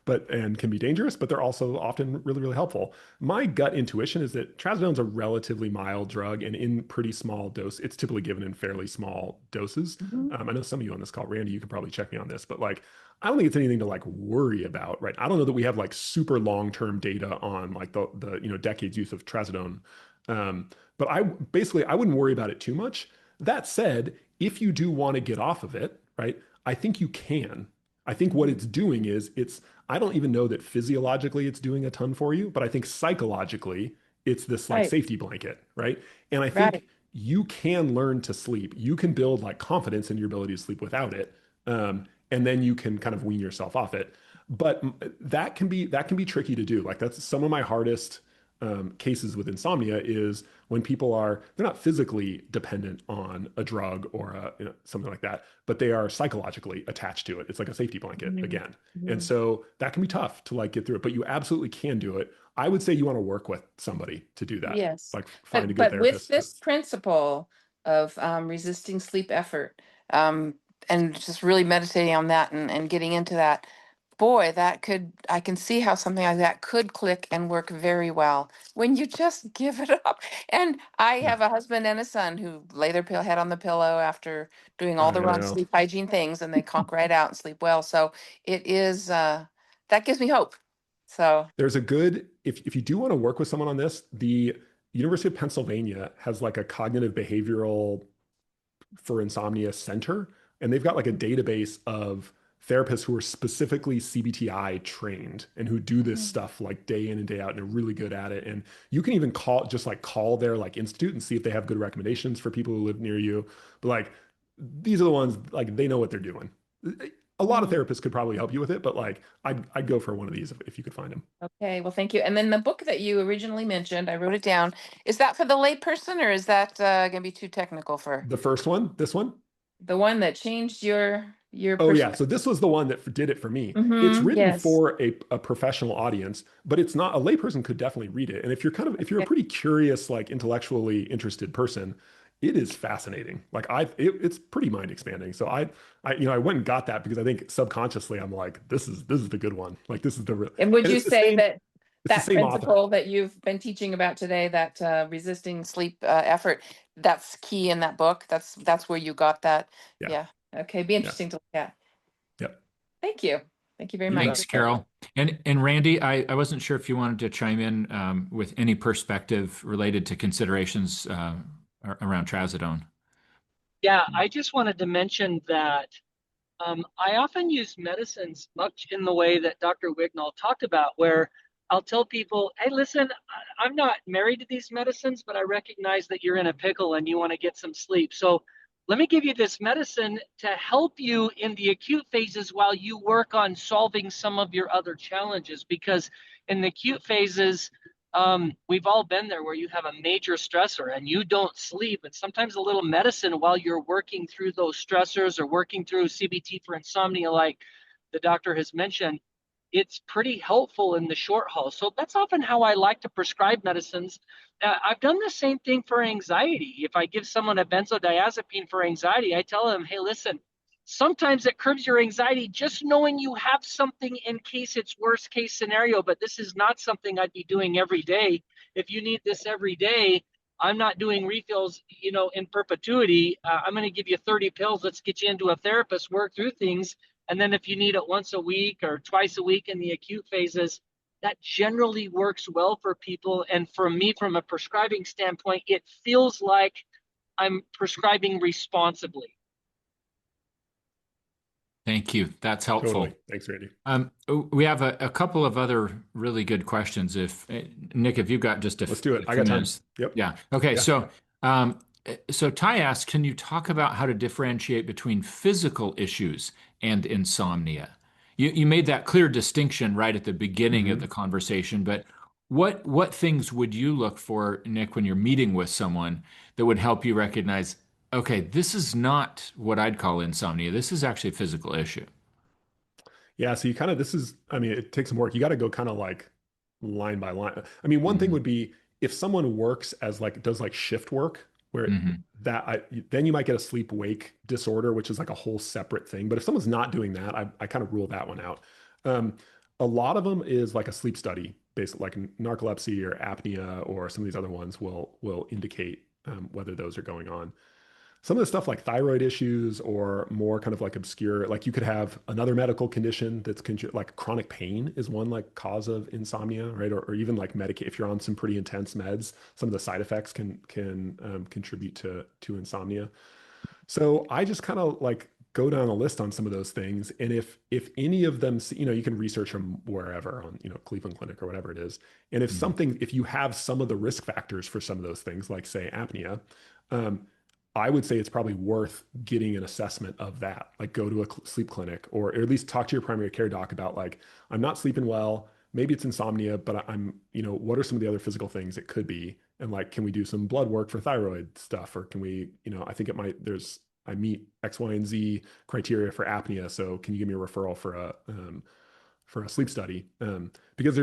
but and can be dangerous, but they're also often really, really helpful. My gut intuition is that trazodone's a relatively mild drug and in pretty small dose. It's typically given in fairly small doses. Mhm. I know some of you on this call, Randy, you can probably check me on this, but like I don't think it's anything to like worry about, right? I don't know that we have like super long-term data on like the decades use of trazodone. But I wouldn't worry about it too much. That said, if you do want to get off of it, right? I think you can. I think what Mhm. it's doing is I don't even know that physiologically it's doing a ton for you, but I think psychologically it's this like Right, safety blanket, right? And I right. think you can learn to sleep. You can build like confidence in your ability to sleep without it. And then you can kind of wean yourself off it. But that can be tricky to do. Like that's some of my hardest cases with insomnia is when people they're not physically dependent on a drug or something like that, but they are psychologically attached to it. It's like a safety blanket Mhm. again. And Mhm. so that can be tough to like get through it, but you absolutely can do it. I would say you want to work with somebody to do that. Yes, Like find a but good with therapist. this principle of resisting sleep effort, um, and just really meditating on that and getting into that, boy, I can see how something like that could click and work very well when you just give it up. And I Yeah, have a husband and a son who lay their head on the pillow after doing all the I wrong know. sleep hygiene things, and they conk right out and sleep well. So it is that gives me hope. So. There's a good, if you do want to work with someone on this, the University of Pennsylvania has like a cognitive behavioral for insomnia center, and they've got like a database of therapists who are specifically CBT-I trained and who do this stuff like day in and day out and are really good at it. And you can even call their like institute and see if they have good recommendations for people who live near you. But like these are the ones like they know what they're doing. A lot of Mhm. therapists could probably help you with it, but like I'd go for one of these if you could find them. Okay, well, thank you. And then the book that you originally mentioned, I wrote it down. Is that for the layperson, or is that going to be too technical for The first one, this one. the one that changed your Oh yeah, perspective? so this was the one that did it for me. It's Mm-hmm. written Yes. for a professional audience, but it's not a layperson could definitely read it. And if you're a Okay. pretty curious, like intellectually interested person, it is fascinating. Like it's pretty mind expanding. So I went and got that because I think subconsciously I'm like, this is the good one. Like this is the real, And would and you say that it's the that same author. principle that you've been teaching about today, that resisting sleep effort, that's key in that book? That's where you got that. Yeah, Yeah. Okay. Be yeah, interesting to look at. yeah. Thank you. Thank you very You much. bet. Thanks, Carol. And Randy, I wasn't sure if you wanted to chime in with any perspective related to considerations around trazodone. Yeah, I just wanted to mention that I often use medicines much in the way that Dr. Wignall talked about, where I'll tell people, hey, listen, I'm not married to these medicines, but I recognize that you're in a pickle and you want to get some sleep. So let me give you this medicine to help you in the acute phases while you work on solving some of your other challenges. Because in the acute phases, we've all been there where you have a major stressor and you don't sleep. And sometimes a little medicine while you're working through those stressors or working through CBT for insomnia, like the doctor has mentioned, it's pretty helpful in the short haul. So that's often how I like to prescribe medicines. I've done the same thing for anxiety. If I give someone a benzodiazepine for anxiety, I tell them, hey, listen, sometimes it curbs your anxiety just knowing you have something in case it's worst case scenario, but this is not something I'd be doing every day. If you need this every day, I'm not doing refills, in perpetuity. I'm going to give you 30 pills. Let's get you into a therapist, work through things. And then if you need it once a week or twice a week in the acute phases, that generally works well for people. And for me, from a prescribing standpoint, it feels like I'm prescribing responsibly. Thank you. That's Totally. helpful. Thanks, Randy. We have a couple of other really good questions. If Nick, if you've got just Let's do it. a I few got time. minutes, Yep. yeah. Okay, Yeah. um, so Ty asks, can you talk about how to differentiate between physical issues and insomnia? You made that clear distinction right at the beginning of the Mhm. conversation, but what things would you look for, Nick, when you're meeting with someone that would help you recognize, okay, this is not what I'd call insomnia. This is actually a physical issue. Yeah, so you kind of, this is, I mean, it takes some work. You got to go kind of like line by line. I mean, one thing Hmm. would be if someone works as like, does like shift work, where Hmm. then you might get a sleep wake disorder, which is like a whole separate thing. But if someone's not doing that, I kind of rule that one out. Um, a lot of them is like a sleep study, based like narcolepsy or apnea or some of these other ones will indicate whether those are going on. Some of the stuff like thyroid issues or more kind of like obscure, like you could have another medical condition that's like chronic pain is one like cause of insomnia, right? Or even like medicate if you're on some pretty intense meds, some of the side effects can contribute to insomnia. So I just kind of like go down a list on some of those things, and if any of them, you can research them wherever on Cleveland Clinic or whatever it is, and if you have some of the risk factors for some of those things, like say apnea. Um, I would say it's probably worth getting an assessment of that. Like go to a sleep clinic or at least talk to your primary care doc about like, I'm not sleeping well. Maybe it's insomnia, but what are some of the other physical things it could be? And like, can we do some blood work for thyroid stuff? Or can we, I think I meet X, Y, and Z criteria for apnea. So can you give me a referral for a sleep study? Because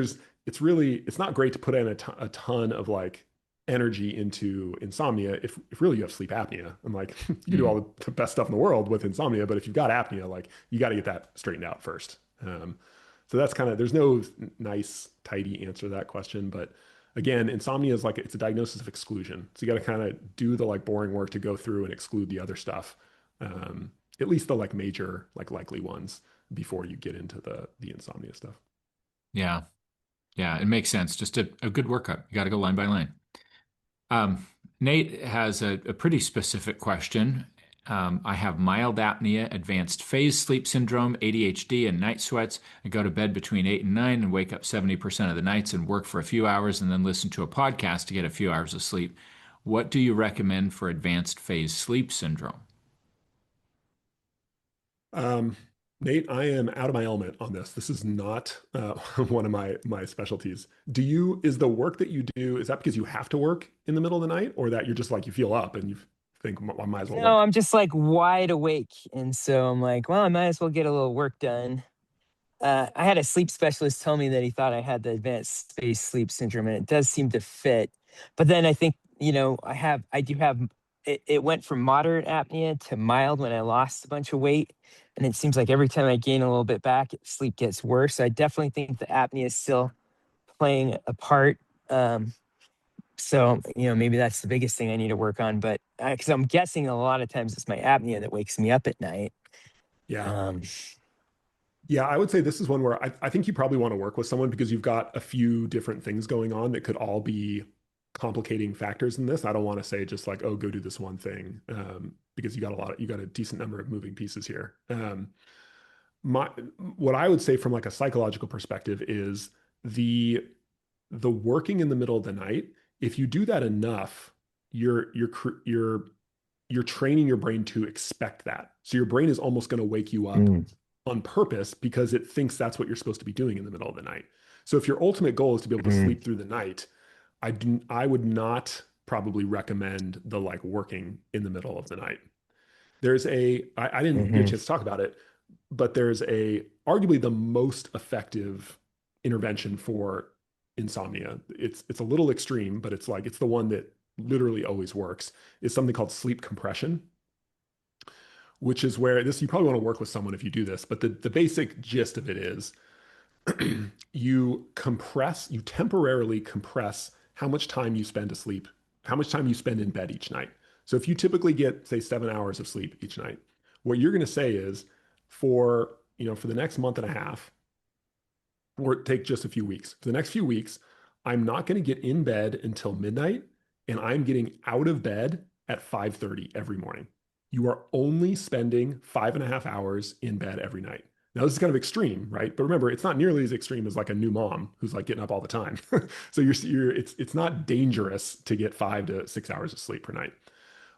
it's not great to put in a ton of like energy into insomnia if really you have sleep apnea. And like you can do all the best stuff in the world with insomnia, but if you've got apnea, like you got to get that straightened out first. So that's kind of, there's no nice tidy answer to that question, but again, insomnia is like it's a diagnosis of exclusion. So you got to kind of do the like boring work to go through and exclude the other stuff, at least the like major like likely ones before you get into the insomnia stuff. Yeah, yeah, it makes sense. Just a good workup. You got to go line by line. Um, Nate has a pretty specific question. I have mild apnea, advanced phase sleep syndrome, ADHD, and night sweats. I go to bed between 8 and 9 and wake up 70% of the nights and work for a few hours and then listen to a podcast to get a few hours of sleep. What do you recommend for advanced phase sleep syndrome? Um, Nate, I am out of my element on this. This is not one of my specialties. Is the work that you do, is that because you have to work in the middle of the night or that you're just like you feel up and you think I might as well No, work? I'm just like wide awake. And so I'm like, well, I might as well get a little work done. I had a sleep specialist tell me that he thought I had the advanced phase sleep syndrome, and it does seem to fit. But then I think, I do have, it went from moderate apnea to mild when I lost a bunch of weight. And it seems like every time I gain a little bit back, sleep gets worse. So I definitely think the apnea is still playing a part. So, maybe that's the biggest thing I need to work on. But because I'm guessing a lot of times it's my apnea that wakes me up at night. Yeah. Um, Yeah, I would say this is one where I think you probably want to work with someone because you've got a few different things going on that could all be complicating factors in this. I don't want to say just like, oh, go do this one thing, because you got a decent number of moving pieces here. My what I would say from like a psychological perspective is the the working in the middle of the night. If you do that enough, you're training your brain to expect that. So your brain is almost going to wake you up mm, on purpose because it thinks that's what you're supposed to be doing in the middle of the night. So if your ultimate goal is to be able to mhm, sleep through the night, I would not probably recommend the like working in the middle of the night. I didn't get a mhm, chance to talk about it, but there's arguably the most effective intervention for insomnia. It's a little extreme, but it's the one that literally always works. Is something called sleep compression, which is where this you probably want to work with someone if you do this, but the basic gist of it is you temporarily compress how much time you spend asleep, how much time you spend in bed each night. So if you typically get, say, 7 hours of sleep each night, what you're going to say is for the next month and a half, or take just a few weeks, for the next few weeks, I'm not going to get in bed until midnight, and I'm getting out of bed at 5:30 every morning. you are only spending 5.5 hours in bed every night. Now, this is kind of extreme, right? But remember, it's not nearly as extreme as like a new mom who's like getting up all the time. So it's not dangerous to get 5 to 6 hours of sleep per night.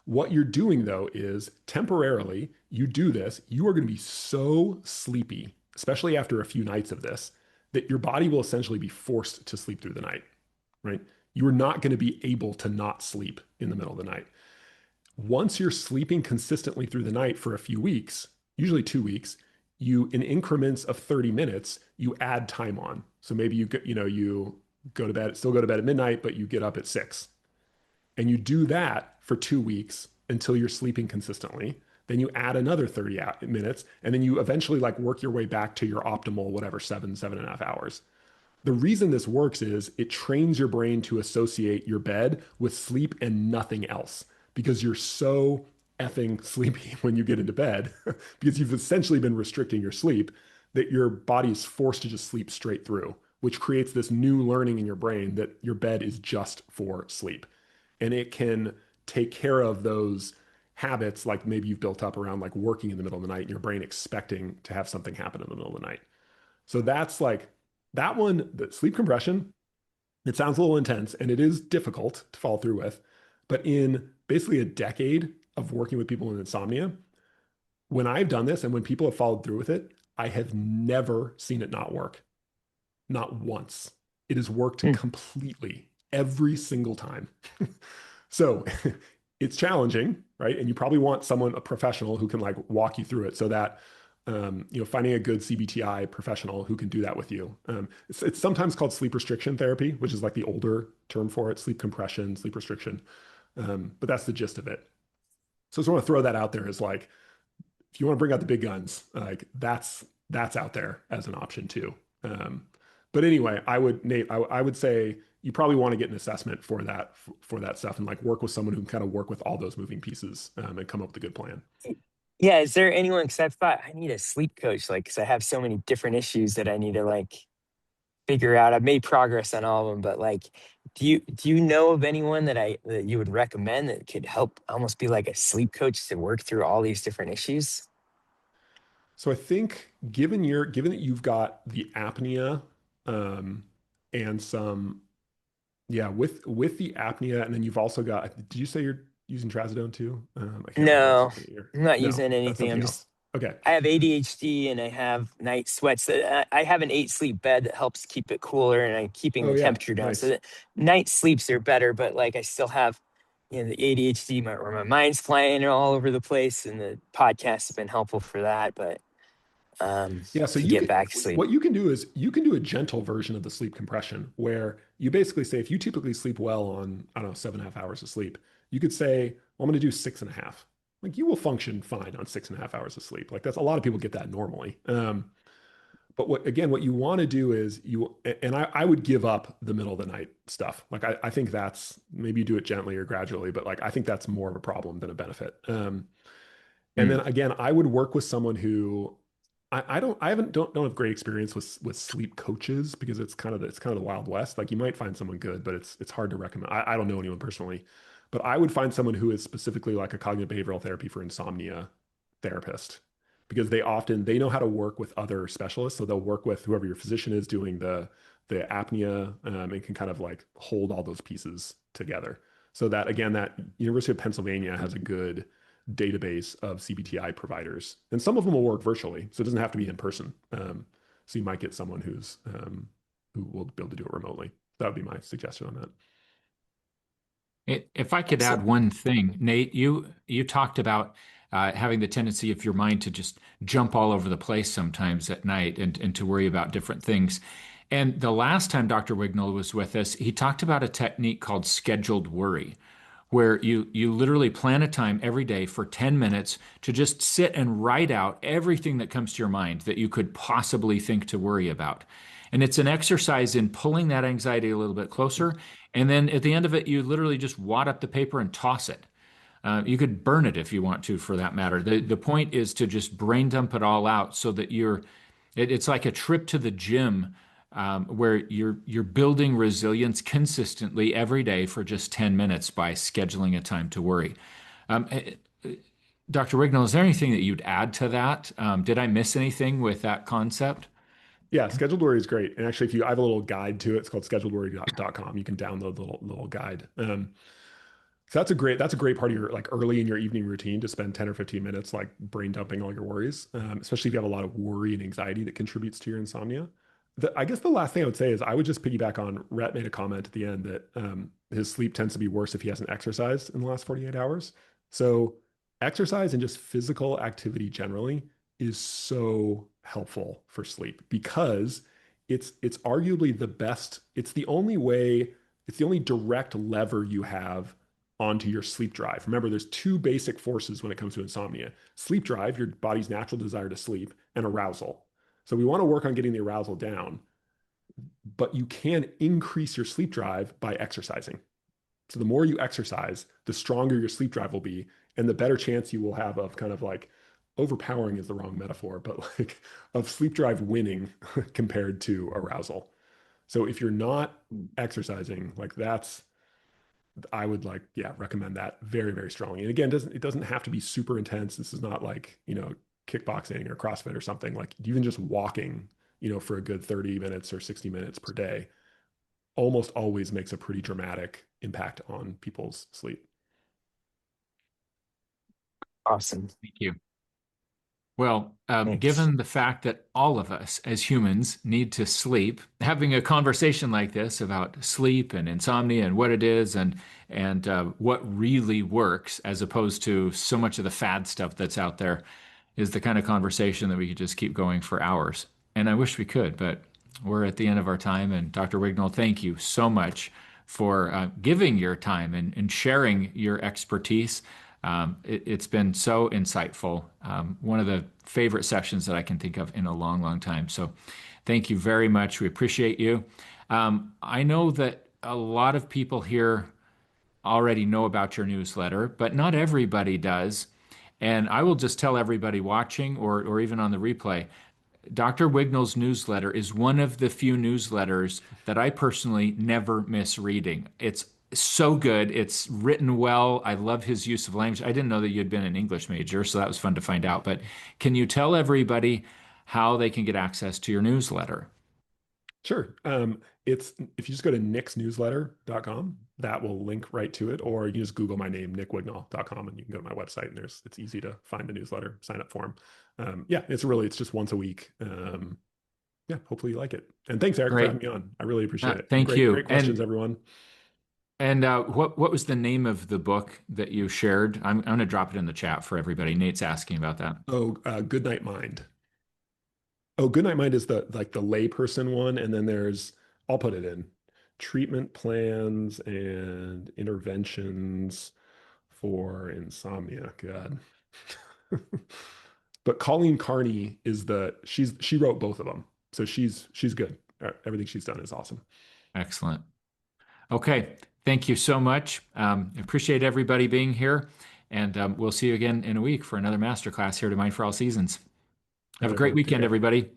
What you're doing though is temporarily you do this, you are going to be so sleepy, especially after a few nights of this, that your body will essentially be forced to sleep through the night, right? You are not going to be able to not sleep in the middle of the night. Once you're sleeping consistently through the night for a few weeks, usually 2 weeks, you in increments of 30 minutes, you add time on. So maybe you go to bed, still go to bed at midnight, but you get up at 6. And you do that for 2 weeks until you're sleeping consistently. Then you add another 30 minutes, and then you eventually like work your way back to your optimal, whatever, 7.5 hours. The reason this works is it trains your brain to associate your bed with sleep and nothing else because you're so effing sleepy when you get into bed because you've essentially been restricting your sleep that your body is forced to just sleep straight through, which creates this new learning in your brain that your bed is just for sleep. And it can take care of those habits like maybe you've built up around like working in the middle of the night and your brain expecting to have something happen in the middle of the night. So that's like that one, the sleep compression, it sounds a little intense and it is difficult to follow through with. But in basically a decade of working with people with insomnia, when I've done this and when people have followed through with it, I have never seen it not work. Not once. It has worked completely every single time. So it's challenging, right? And you probably want someone, a professional who can like walk you through it so that finding a good CBT-I professional who can do that with you. It's sometimes called sleep restriction therapy, which is like the older term for it, sleep compression, sleep restriction. But that's the gist of it. So I just want to throw that out there as like, if you want to bring out the big guns, like that's out there as an option too. But anyway, Nate, I would say you probably want to get an assessment for that stuff and like work with someone who can kind of work with all those moving pieces and come up with a good plan. Yeah, is there anyone? Because I've thought I need a sleep coach, like, because I have so many different issues that I need to like figure out. I've made progress on all of them, but like, do you know of anyone that you would recommend that could help almost be like a sleep coach to work through all these different issues? So I think given that you've got the apnea and some yeah with the apnea and then you've also got did you say you're using trazodone too? I can't remember. I was No, looking at your I'm not no, using that's anything. something else. Okay. I have ADHD and I have night sweats. I have an 8 sleep bed that helps keep it cooler and I'm keeping Oh the yeah, temperature down. So nice. that night sleeps are better, but like I still have, the ADHD where my mind's flying all over the place, and the podcasts have been helpful for that. But Yeah, so to you get can back to sleep, what you can do is you can do a gentle version of the sleep compression where you basically say if you typically sleep well on, I don't know, 7.5 hours of sleep, you could say, well, I'm going to do 6.5. Like you will function fine on 6.5 hours of sleep. Like that's a lot of people get that normally. But what you want to do is and I would give up the middle of the night stuff. Like I think that's maybe you do it gently or gradually, but like I think that's more of a problem than a benefit. And then Mm. again, I would work with someone who I haven't don't have great experience with sleep coaches because it's kind of the Wild West. Like you might find someone good, but it's hard to recommend. I don't know anyone personally, but I would find someone who is specifically like a cognitive behavioral therapy for insomnia therapist because they know how to work with other specialists. So they'll work with whoever your physician is doing the apnea and can kind of like hold all those pieces together. So that again, that University of Pennsylvania has a good database of CBT-I providers, and some of them will work virtually, so it doesn't have to be in person. So you might get someone who will be able to do it remotely. That would be my suggestion on that. If I could so add one thing, Nate, you talked about having the tendency of your mind to just jump all over the place sometimes at night and to worry about different things. And the last time Dr. Wignall was with us, he talked about a technique called scheduled worry, where you literally plan a time every day for 10 minutes to just sit and write out everything that comes to your mind that you could possibly think to worry about. And it's an exercise in pulling that anxiety a little bit closer. And then at the end of it, you literally just wad up the paper and toss it. You could burn it if you want to, for that matter. The point is to just brain dump it all out so that it's like a trip to the gym where you're building resilience consistently every day for just 10 minutes by scheduling a time to worry. Um, Dr. Wignall, is there anything that you'd add to that? Did I miss anything with that concept? Yeah, scheduled worry is great. And actually, if you, I have a little guide to it. It's called scheduledworry.com. You can download the little guide. So that's a great part of your like early in your evening routine to spend 10 or 15 minutes like brain dumping all your worries, especially if you have a lot of worry and anxiety that contributes to your insomnia. I guess the last thing I would say is I would just piggyback on Rhett made a comment at the end that his sleep tends to be worse if he hasn't exercised in the last 48 hours. So exercise and just physical activity generally is so helpful for sleep because it's arguably the best, it's the only way, it's the only direct lever you have onto your sleep drive. Remember, there's two basic forces when it comes to insomnia: sleep drive, your body's natural desire to sleep, and arousal. So we want to work on getting the arousal down, but you can increase your sleep drive by exercising. So the more you exercise, the stronger your sleep drive will be, and the better chance you will have of kind of like overpowering is the wrong metaphor, but like of sleep drive winning compared to arousal. So if you're not exercising, like that's I would like, yeah, recommend that very, very strongly. And again, it doesn't have to be super intense. This is not like, kickboxing or CrossFit or something. Like even just walking, for a good 30 minutes or 60 minutes per day almost always makes a pretty dramatic impact on people's sleep. Awesome. Thank you. Well, Thanks. given the fact that all of us as humans need to sleep, having a conversation like this about sleep and insomnia and what it is and what really works, as opposed to so much of the fad stuff that's out there, is the kind of conversation that we could just keep going for hours. And I wish we could, but we're at the end of our time. And Dr. Wignall, thank you so much for giving your time and sharing your expertise. It's been so insightful. One of the favorite sessions that I can think of in a long, long time. So thank you very much. We appreciate you. I know that a lot of people here already know about your newsletter, but not everybody does. And I will just tell everybody watching or even on the replay, Dr. Wignall's newsletter is one of the few newsletters that I personally never miss reading. It's so good. It's written well. I love his use of language. I didn't know that you'd been an English major, so that was fun to find out. But can you tell everybody how they can get access to your newsletter? Sure. It's if you just go to nicksnewsletter.com, that will link right to it, or you can just Google my name, nickwignall.com, and you can go to my website and it's easy to find the newsletter, sign up for them. Yeah, it's just once a week. Yeah, hopefully you like it. And thanks, Eric, for Great. having me on. I really appreciate it. Thank Great, you. great questions, everyone. And what was the name of the book that you shared? I'm going to drop it in the chat for everybody. Nate's asking about that. Oh, Good Night Mind. Oh, Good Night Mind is the like the layperson one, and then there's I'll put it in treatment plans and interventions for insomnia. God. But Colleen Carney is she wrote both of them. So she's good. Everything she's done is awesome. Excellent. Okay. Thank you so much. Appreciate everybody being here. And we'll see you again in a week for another masterclass here to Mind for All Seasons. All Have right, a great everyone. Take weekend, care. everybody.